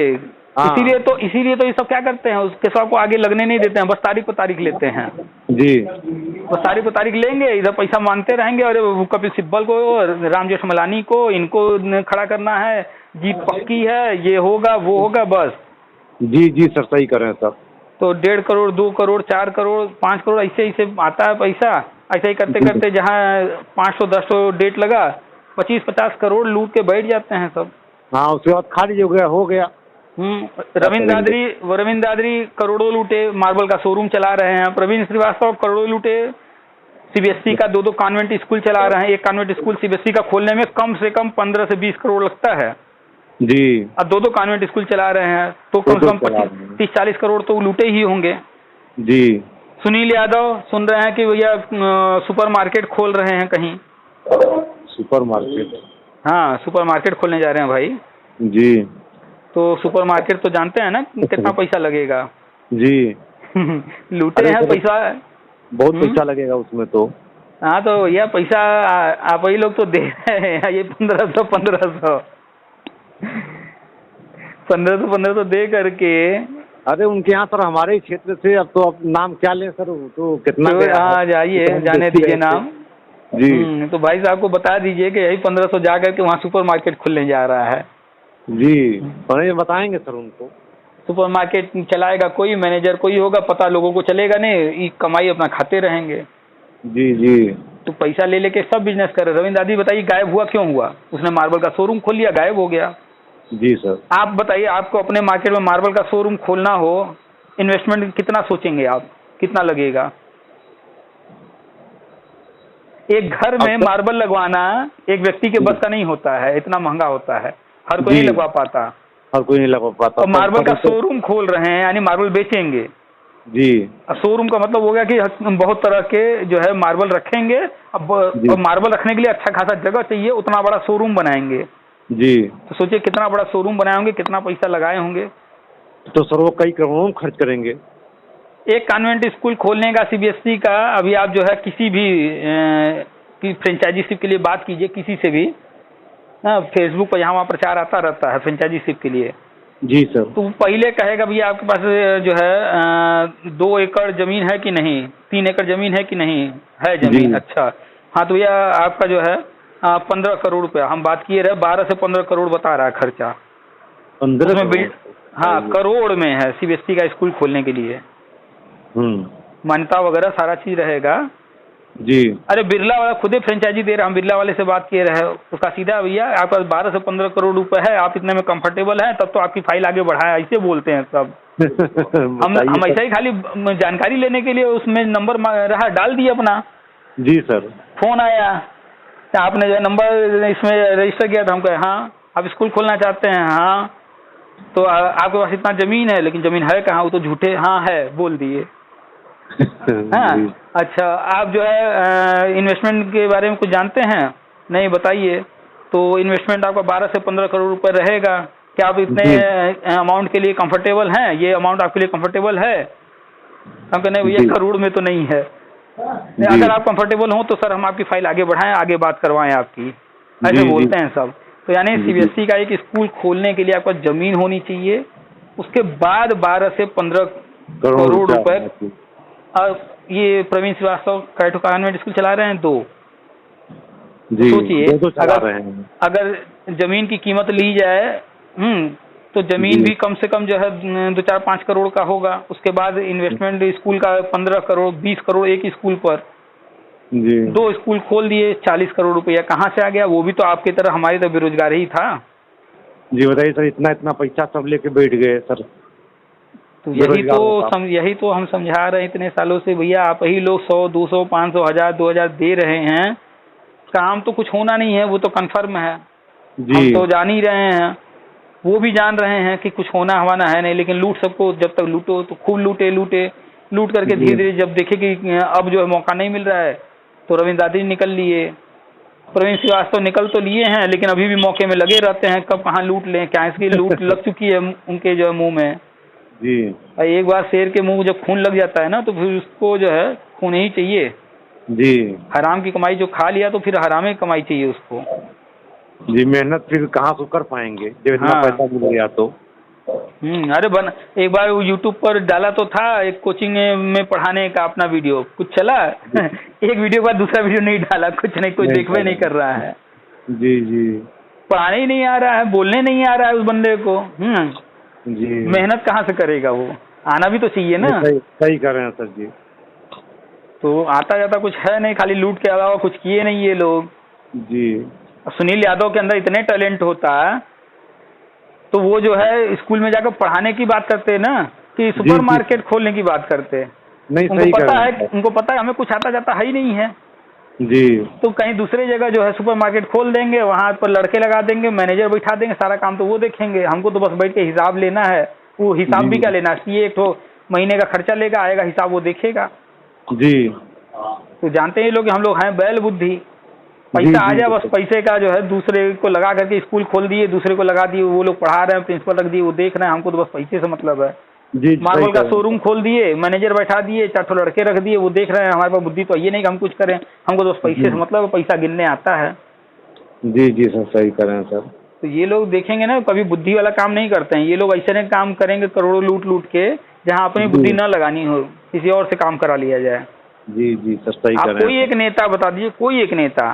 इसीलिए तो ये सब क्या करते हैं, उस केस को आगे लगने नहीं देते हैं, बस तारीख पर तारीख लेते हैं जी। बस तारीख पर तारीख लेंगे, इधर पैसा मांगते रहेंगे। और कपिल सिब्बल को, राम जेठमलानी को, इनको खड़ा करना है, जीत पक्की है, ये होगा वो होगा, बस। जी जी सर, सही कर रहे हैं सर। तो 1.5 करोड़ 2 करोड़ 4 करोड़ 5 करोड़ ऐसे आता है पैसा। ऐसे ही करते करते जहाँ 510 डेट लगा, 25-50 करोड़ लूट के बैठ जाते हैं सब। हाँ, उसके बाद खाली हो गया। रविंद्र दादरी करोड़ों लूटे, मार्बल का शोरूम चला रहे हैं। प्रवीण श्रीवास्तव करोड़ों लूटे, सीबीएसई का 2 कॉन्वेंट स्कूल चला रहे हैं। एक कॉन्वेंट स्कूल सीबीएसई का खोलने में कम से कम 15 से 20 करोड़ लगता है जी। अब 2 कॉन्वेंट स्कूल चला रहे हैं तो कम से कम 25-30-40 करोड़ तो लूटे ही होंगे जी। सुनील यादव सुन रहे हैं कि भैया सुपर मार्केट खोल रहे हैं कहीं। Super market? हाँ, सुपर मार्केट खोलने जा रहे हैं भाई जी। तो सुपर मार्केट तो जानते हैं ना कितना पैसा लगेगा जी। लूटे हैं पैसा, बहुत पैसा लगेगा उसमें तो। हाँ, तो भैया पैसा आप ही लोग तो दे रहे हैं, ये 1500 1500 दे करके। अरे उनके यहाँ सर, हमारे ही क्षेत्र से। अब तो अब नाम क्या लें सर, तो कितना हाँ जाइए, जाने दीजिए नाम जी। तो भाई साहब को बता दीजिए कि यही 1500 जा करके वहाँ सुपर मार्केट खुलने जा रहा है जी। और ये बताएंगे सर उनको। सुपर मार्केट चलाएगा कोई, मैनेजर कोई होगा, पता लोगों को चलेगा नहीं, कमाई अपना खाते रहेंगे। जी जी। तो पैसा ले लेके सब बिजनेस कर रहे। रविंद्र दादी बताइए गायब हुआ क्यों हुआ? उसने मार्बल का शोरूम खोल लिया, गायब हो गया। जी सर। आप बताइए, आपको अपने मार्केट में मार्बल का शोरूम खोलना हो, इन्वेस्टमेंट कितना सोचेंगे आप, कितना लगेगा? एक घर में मार्बल लगवाना एक व्यक्ति के बस का नहीं होता है, इतना महंगा होता है, हर कोई नहीं लगवा पाता। हर कोई नहीं लगवा पाता। और मार्बल का शोरूम खोल रहे हैं यानी मार्बल बेचेंगे जी। शोरूम का मतलब हो गया कि हम बहुत तरह के जो है मार्बल रखेंगे। अब मार्बल रखने के लिए अच्छा खासा जगह चाहिए, उतना बड़ा शोरूम बनाएंगे जी। तो सोचिए कितना बड़ा शोरूम बनाए होंगे, कितना पैसा लगाए होंगे। तो सर वो कई करोड़ों खर्च करेंगे। एक कॉन्वेंट स्कूल खोलने का सीबीएसई का, अभी आप जो है किसी भी की फ्रेंचाइजीशिप के लिए बात कीजिए, किसी से भी फेसबुक पर यहाँ वहाँ प्रचार आता रहता है फ्रेंचाइजीशिप के लिए। जी सर। तो पहले कहेगा भैया आपके पास जो है 2 एकड़ जमीन है कि नहीं, 3 एकड़ जमीन है कि नहीं है जमीन। अच्छा, हाँ तो भैया आपका जो है 15 करोड़ रुपया, हम बात किए रहे 12 से 15 करोड़ बता रहा है खर्चा। 15 हाँ करोड़ में है सीबीएसई का स्कूल खोलने के लिए, मान्यता वगैरह सारा चीज रहेगा जी। अरे बिरला वाला खुद ही फ्रेंचाइजी दे रहा, हम बिरला वाले से बात किए रहे, उसका सीधा भैया आपके पास 12 से 15 करोड़ रुपए है, आप इतने में कंफर्टेबल हैं तब तो आपकी फाइल आगे बढ़ाए, ऐसे बोलते हैं सब। हम ऐसा ही खाली जानकारी लेने के लिए उसमें नंबर रहा डाल दिया अपना। जी सर। फोन आया, आपने जो नंबर इसमें रजिस्टर किया था, हम कहे हाँ आप स्कूल खोलना चाहते हैं, हाँ तो आपके पास इतना जमीन है, लेकिन जमीन है कहाँ? वो तो झूठे हाँ है बोल दिए। हाँ अच्छा, आप जो है इन्वेस्टमेंट के बारे में कुछ जानते हैं? नहीं, बताइए। तो इन्वेस्टमेंट आपका 12 से 15 करोड़ रुपए रहेगा, क्या आप इतने अमाउंट के लिए कंफर्टेबल हैं? ये अमाउंट आपके लिए कंफर्टेबल है? हम कहने भैया करोड़ में तो नहीं है। अगर आप कंफर्टेबल हो तो सर हम आपकी फाइल आगे बढ़ाएं, आगे बात करवाएं आपकी, ऐसे बोलते हैं सब। तो यानी सीबीएसई का एक स्कूल खोलने के लिए आपका जमीन होनी चाहिए, उसके बाद 12 से 15 करोड़ रुपए। और ये प्रवीण श्रीवास्तव कैटो कॉन्वेंट स्कूल चला रहे हैं 2। सोचिए अगर जमीन की कीमत ली जाए तो जमीन भी कम से कम जो है 2-4-5 करोड़ का होगा। उसके बाद इन्वेस्टमेंट स्कूल का 15 करोड़ 20 करोड़ एक स्कूल पर जी। 2 स्कूल खोल दिए, 40 करोड़ रुपया कहाँ से आ गया? वो भी तो आपकी तरह हमारी तो बेरोजगार ही था जी। बताइए सर, इतना पैसा सब लेके बैठ गए सर। तो यही तो हम समझा रहे हैं इतने सालों से, भैया आप ही लोग 100, 200, 500, 1000, 2000 दे रहे हैं, काम तो कुछ होना नहीं है, वो तो कन्फर्म है जी। हम तो जान ही रहे हैं, वो भी जान रहे हैं कि कुछ होना हवाना है नहीं, लेकिन लूट सबको, जब तक लूटो तो खूब लूट करके धीरे धीरे जब देखे कि अब जो है मौका नहीं मिल रहा है तो रविंद्र दादी निकल लिए, प्रवीण श्रीवास्तव निकल तो लिए हैं, लेकिन अभी भी मौके में लगे रहते हैं, कब कहाँ लूट लें, क्या इसकी लूट लग चुकी है उनके जो है मुंह में जी। एक बार शेर के मुंह जब खून लग जाता है ना तो फिर उसको जो है खून ही चाहिए जी। हराम की कमाई जो खा लिया तो फिर हराम की कमाई चाहिए उसको जी। मेहनत फिर कहाँ से कर पाएंगे जब इतना पैसा मिल गया तो। अरे एक बार यूट्यूब पर डाला तो था एक कोचिंग में पढ़ाने का अपना वीडियो, कुछ चला एक वीडियो के बाद दूसरा वीडियो नहीं डाला, कुछ नहीं, कोई देखवे नहीं कर रहा है जी जी। पढ़ाने ही नहीं आ रहा है, बोलने नहीं आ रहा है उस बंदे को जी। मेहनत कहाँ से करेगा? वो आना भी तो चाहिए ना। सही कर रहे हैं सर जी। तो आता जाता कुछ है नहीं, खाली लूट के अलावा कुछ किए नहीं ये लोग जी। सुनील यादव के अंदर इतने टैलेंट होता है तो वो जो है स्कूल में जाकर पढ़ाने की बात करते हैं ना, कि सुपर मार्केट खोलने की बात करते हैं। नहीं, उनको पता है हमें कुछ आता जाता है ही नहीं है जी। तो कहीं दूसरे जगह जो है सुपर मार्केट खोल देंगे, वहाँ पर लड़के लगा देंगे, मैनेजर बैठा देंगे, सारा काम तो वो देखेंगे। हमको तो बस बैठ के हिसाब लेना है। वो हिसाब भी क्या लेना है, ये एक तो महीने का खर्चा लेगा, आएगा हिसाब वो देखेगा जी। तो जानते हैं लोग हम लोग हैं बैल बुद्धि, पैसा आ जाए बस, पैसे का जो है दूसरे को लगा करके स्कूल खोल दिए, दूसरे को लगा दिए, वो लोग पढ़ा रहे हैं, प्रिंसिपल रख दिए, वो देख रहे हैं, हमको तो बस पैसे से मतलब है। मार्बल का शोरूम खोल दिए, मैनेजर बैठा दिए, 4 लड़के रख दिए, वो देख रहे हैं, हमारे पास बुद्धि तो ये नहीं कि हम कुछ करें, हमको तो बस पैसे से मतलब है, पैसा गिनने आता है। जी जी सर, सही कर रहे हैं सर। तो ये लोग देखेंगे ना, कभी बुद्धि वाला काम नहीं करते हैं ये लोग। ऐसे नहीं काम करेंगे करोड़ों लूट लूट के, जहाँ अपनी बुद्धि न लगानी हो, किसी और से काम करा लिया जाए। जी जी सर, सही कर रहे हैं। कोई एक नेता बता दीजिए, कोई एक नेता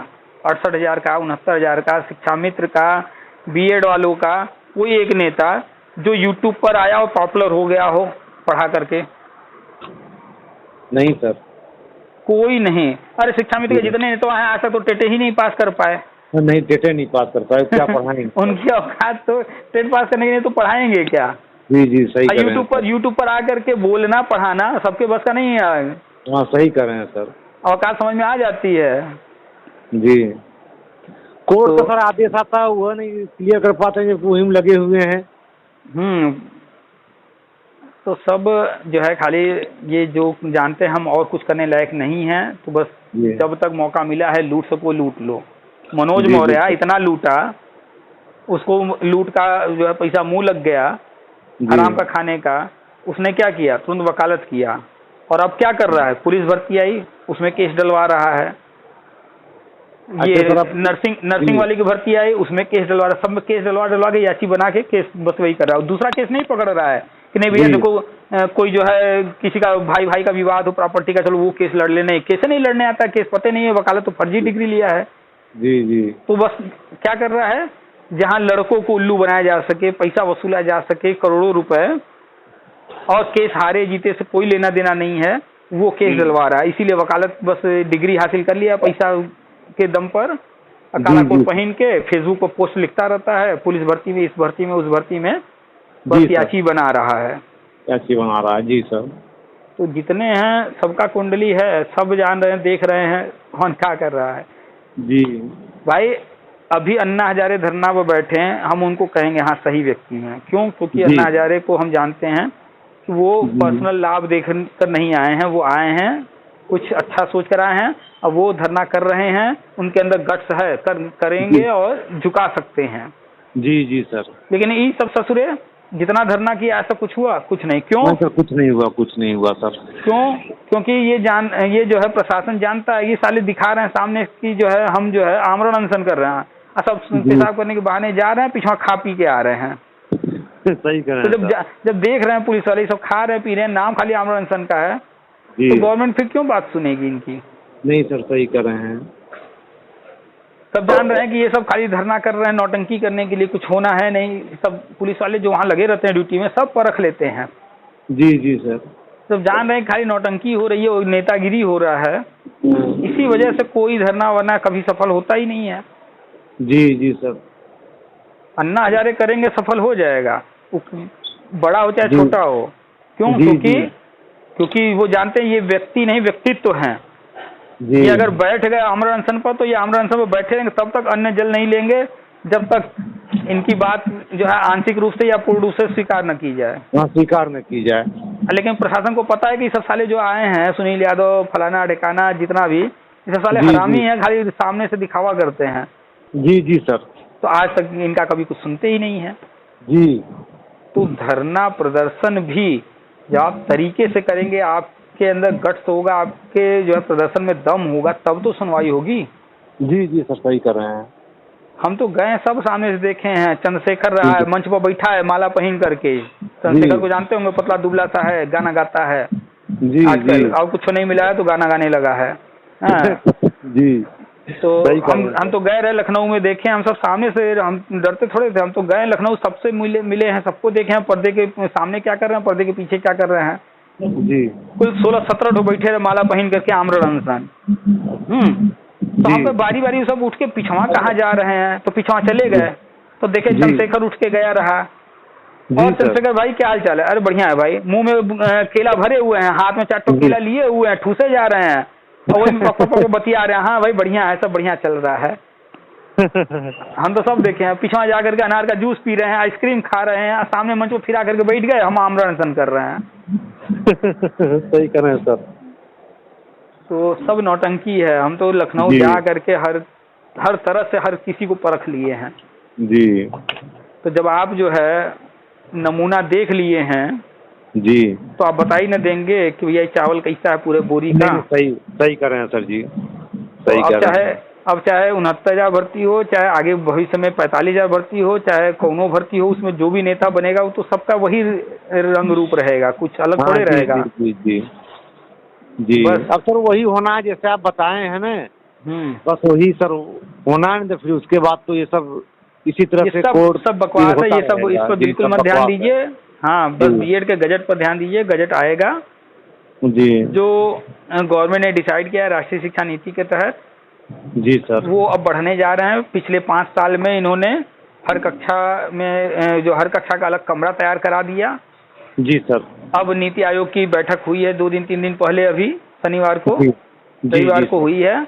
68,000 का, 69,000 का, शिक्षा मित्र का, बीएड वालों का, कोई एक नेता जो यूट्यूब पर आया और पॉपुलर हो गया हो पढ़ा करके। नहीं सर, कोई नहीं। अरे शिक्षा मित्र के जितने नेता हैं आज तक तो टेटे ही नहीं पास कर पाए। नहीं, टेटे नहीं पास कर पाए, क्या पढ़ाएंगे उनकी औकात तो टेट पास करने के लिए तो पढ़ाएंगे क्या। जी जी सही कर रहे हैं। यूट्यूब पर आकर के बोलना पढ़ाना सबके बस का नहीं है। हाँ सही कर रहे हैं सर, औकात समझ में आ जाती है। जी। कोर्ट का सर आदेश आता है वो नहीं क्लियर कर पाते हैं, वही में लगे हुए हैं। तो सब जो है खाली ये जो जानते हैं हम और कुछ करने लायक नहीं है, तो बस जब तक मौका मिला है लूट सको लूट लो। मनोज मौर्य इतना लूटा, उसको लूट का जो है पैसा मुंह लग गया हराम का खाने का। उसने क्या किया, तुरंत वकालत किया, और अब क्या कर रहा है, पुलिस भर्ती आई उसमें केस डलवा रहा है। ये नर्सिंग वाली की भर्ती आई उसमें केस डलवा रहा है, सब में केस डलवा के याची बना के केस बस वही कर रहा है। और दूसरा केस नहीं पकड़ रहा है कि नहीं भैया देखो कोई जो है किसी का भाई का विवाद हो प्रॉपर्टी का, चलो वो केस लड़ लेने, केस नहीं लड़ने आता, केस पते नहीं है, वकालत तो फर्जी डिग्री लिया है। जी जी। तो बस क्या कर रहा है, जहां लड़कों को उल्लू बनाया जा सके, पैसा वसूला जा सके करोड़ों रुपए, और केस हारे जीते से कोई लेना देना नहीं है, वो केस डलवा रहा है। इसीलिए वकालत बस डिग्री हासिल कर लिया पैसा के दम पर, काला कोट पहन के फेसबुक पर पोस्ट लिखता रहता है, पुलिस भर्ती में, इस भर्ती में, उस भर्ती में, बस याची बना रहा है, याची बना रहा है। जी सर। तो जितने हैं सबका कुंडली है, सब जान रहे हैं, देख रहे हैं कौन क्या कर रहा है। जी भाई अभी अन्ना हजारे धरना पर बैठे हैं, हम उनको कहेंगे हाँ सही व्यक्ति हैं। क्यों? क्योंकि अन्ना हजारे को हम जानते हैं कि वो पर्सनल लाभ देख कर नहीं आए हैं, वो आए हैं कुछ अच्छा सोच कर आए हैं, अब वो धरना कर रहे हैं, उनके अंदर गट्स है, करेंगे और झुका सकते हैं। जी जी सर। लेकिन ये सब ससुरे जितना धरना किया ऐसा कुछ हुआ? कुछ नहीं। क्यों सर? कुछ नहीं हुआ, कुछ नहीं हुआ सर। क्यों? क्योंकि ये जो है प्रशासन जानता है, ये साले दिखा रहे हैं सामने की जो है हम जो है आमरण अनशन कर रहे हैं, सब पेशाब करने के बहाने जा रहे हैं, पीछे खा पी के आ रहे हैं। सही कर रहे हैं। तो जब देख रहे हैं पुलिस वाले सब खा रहे पी रहे हैं, नाम खाली आमरण अनशन का है, तो गवर्नमेंट फिर क्यों बात सुनेगी इनकी? नहीं सर, सही कर रहे हैं। सब जान रहे हैं कि ये सब खाली धरना कर रहे हैं नौटंकी करने के लिए, कुछ होना है नहीं। सब पुलिस वाले जो वहाँ लगे रहते हैं ड्यूटी में सब परख लेते हैं। जी जी सर। सब जान रहे हैं खाली नौटंकी हो रही है और नेतागिरी हो रहा है, इसी वजह से कोई धरना वरना कभी सफल होता ही नहीं है। जी जी सर। अन्ना हजारे करेंगे सफल हो जाएगा, बड़ा हो चाहे छोटा हो। क्यों? क्योंकि वो जानते हैं ये व्यक्ति नहीं व्यक्तित्व है। ये अगर बैठ गए आमरण अनशन पर, तो ये आमरण अनशन पर बैठे रहेंगे तब तक अन्न जल नहीं लेंगे जब तक इनकी बात जो है आंशिक रूप से या पूर्ण रूप से स्वीकार न की जाए। स्वीकार न की जाए। लेकिन प्रशासन को पता है कि सब साले जो आए हैं, सुनील यादव फलाना ढिकाना जितना भी, ये सब साले हरामी हैं, खाली सामने से दिखावा करते हैं। जी जी सर। तो आज तक इनका कभी कुछ सुनते ही नहीं है। जी। तो धरना प्रदर्शन भी जब आप तरीके से करेंगे, आपके अंदर गट्स होगा, आपके जो है प्रदर्शन में दम होगा, तब तो सुनवाई होगी। जी जी सर, सही कर रहे हैं। हम तो गए, सब सामने से देखे हैं। चंद्रशेखर रहा है, मंच पर बैठा है माला पहन करके। चंद्रशेखर को जानते होंगे, पतला दुबला सा है, गाना गाता है। जी आजकल और कुछ नहीं मिला है तो गाना गाने लगा है। जी। तो हम तो गए रहे लखनऊ में, देखे हम सब सामने से, हम डरते थोड़े थे। हम तो गए लखनऊ, सबसे मिले हैं, सबको देखे हैं, पर्दे के सामने क्या कर रहे हैं, पर्दे के पीछे क्या कर रहे हैं। जी। कुल 16-17 बैठे रहे माला पहन करके आमरण अनशन। तो हम पे बारी बारी सब उठ के पिछवा कहाँ जा रहे हैं, तो पिछवा चले गए तो देखे चंद्रशेखर उठ के गया रहा। और चंद्रशेखर भाई क्या हाल चाल है? अरे बढ़िया है भाई, मुंह में केला भरे हुए हैं, हाथ में 4 केला लिए हुए हैं, ठूसे जा रहे हैं और वही पकड़ बतिया रहे हैं। हाँ भाई बढ़िया है, सब बढ़िया चल रहा है। हम तो सब देखे हैं, पिछवा जा करके अनार का जूस पी रहे हैं, आइसक्रीम खा रहे हैं, सामने मंच में फिरा करके बैठ गए, हम आमरण कर रहे हैं। सही कर रहे हैं सर। तो सब नौटंकी है। हम तो लखनऊ जा करके हर तरह से हर किसी को परख लिए हैं जी। तो जब आप जो है नमूना देख लिए हैं जी, तो आप बता ही न देंगे कि भैया चावल कैसा है पूरे बोरी का। सही कर रहे हैं सर जी, सही तो अब चाहे 69,000 भर्ती हो, चाहे आगे भविष्य में 45,000 भर्ती हो, चाहे कौनो भर्ती हो, उसमें जो भी नेता बनेगा वो तो सबका वही रंग रूप रहेगा, कुछ अलग थोड़े रहेगा। जी जी जी, अब सर वही होना है जैसे आप बताए हैं ना। बस वही सर होना है, तो फिर उसके बाद तो ये सब इसी तरह से कोर्ट सब बकवास है, ये सब इस पर बिल्कुल मत ध्यान दीजिए। हाँ, बस बीएड के गजट पर ध्यान दीजिए, गजट आएगा जी, जो गवर्नमेंट ने डिसाइड किया है राष्ट्रीय शिक्षा नीति के तहत। जी सर, वो अब बढ़ने जा रहे हैं। पिछले 5 साल में इन्होंने हर कक्षा में हर कक्षा का अलग कमरा तैयार करा दिया। जी सर। अब नीति आयोग की बैठक हुई है 2 दिन 3 दिन पहले, अभी शनिवार को रविवार को हुई है।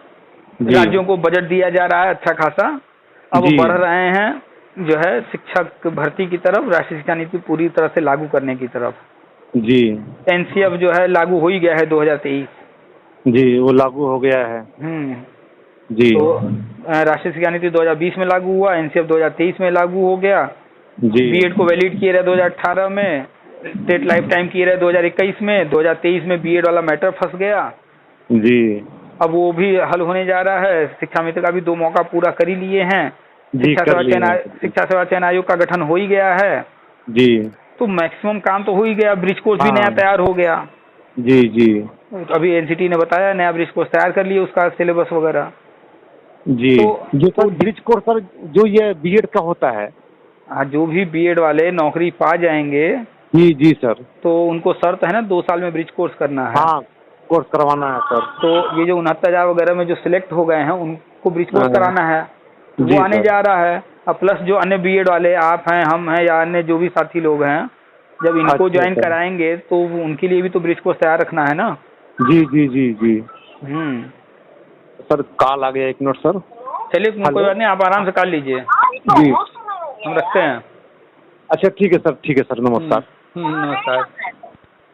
राज्यों को बजट दिया जा रहा है अच्छा खासा। अब बढ़ रहे हैं जो है शिक्षक भर्ती की तरफ, राष्ट्रीय शिक्षा नीति पूरी तरह से लागू करने की तरफ। जी, एनसीएफ जो है लागू हो ही गया है 2023। जी, वो लागू हो गया है। जी, तो राष्ट्रीय शिक्षा नीति 2020 में लागू हुआ, एनसीएफ 2023 में लागू हो गया। जी, बीएड को वैलिड किए रहे 2018 में, स्टेट लाइफ टाइम किए रहे 2021 में, 2023 में बीएड वाला मैटर फंस गया। जी, अब वो भी हल होने जा रहा है। शिक्षा मित्र का भी 2 मौका पूरा कर ही लिए हैं। शिक्षा सेवा चयन आयोग का गठन हो ही गया है। जी, तो मैक्सिमम काम तो हो ही गया। ब्रिज कोर्स भी नया तैयार हो गया। जी जी, अभी एनसीटी ने बताया नया ब्रिज कोर्स तैयार कर लिए, उसका सिलेबस वगैरह। जी, जो सर ब्रिज कोर्स सर जो ये बीएड का होता है, हाँ, जो भी बीएड वाले नौकरी पा जाएंगे जी जी सर, तो उनको शर्त है ना 2 साल में ब्रिज कोर्स करना है। हाँ, कोर्स करवाना है सर। तो ये जो 69,000 वगैरह में जो सिलेक्ट हो गए हैं उनको ब्रिज कोर्स कराना है, वो आने जा रहा है। अब प्लस जो अन्य बीएड वाले आप हैं, हम हैं, या अन्य जो भी साथी लोग हैं, जब इनको ज्वाइन कराएंगे तो उनके लिए भी तो ब्रिज कोर्स तैयार रखना है ना। जी जी जी जी। सर कॉल आ गया, 1 मिनट सर। चलिए कोई बात नहीं, आप आराम से कॉल लीजिए जी, हम रखते हैं। अच्छा ठीक है सर, ठीक है सर, नमस्कार। नमस्कार।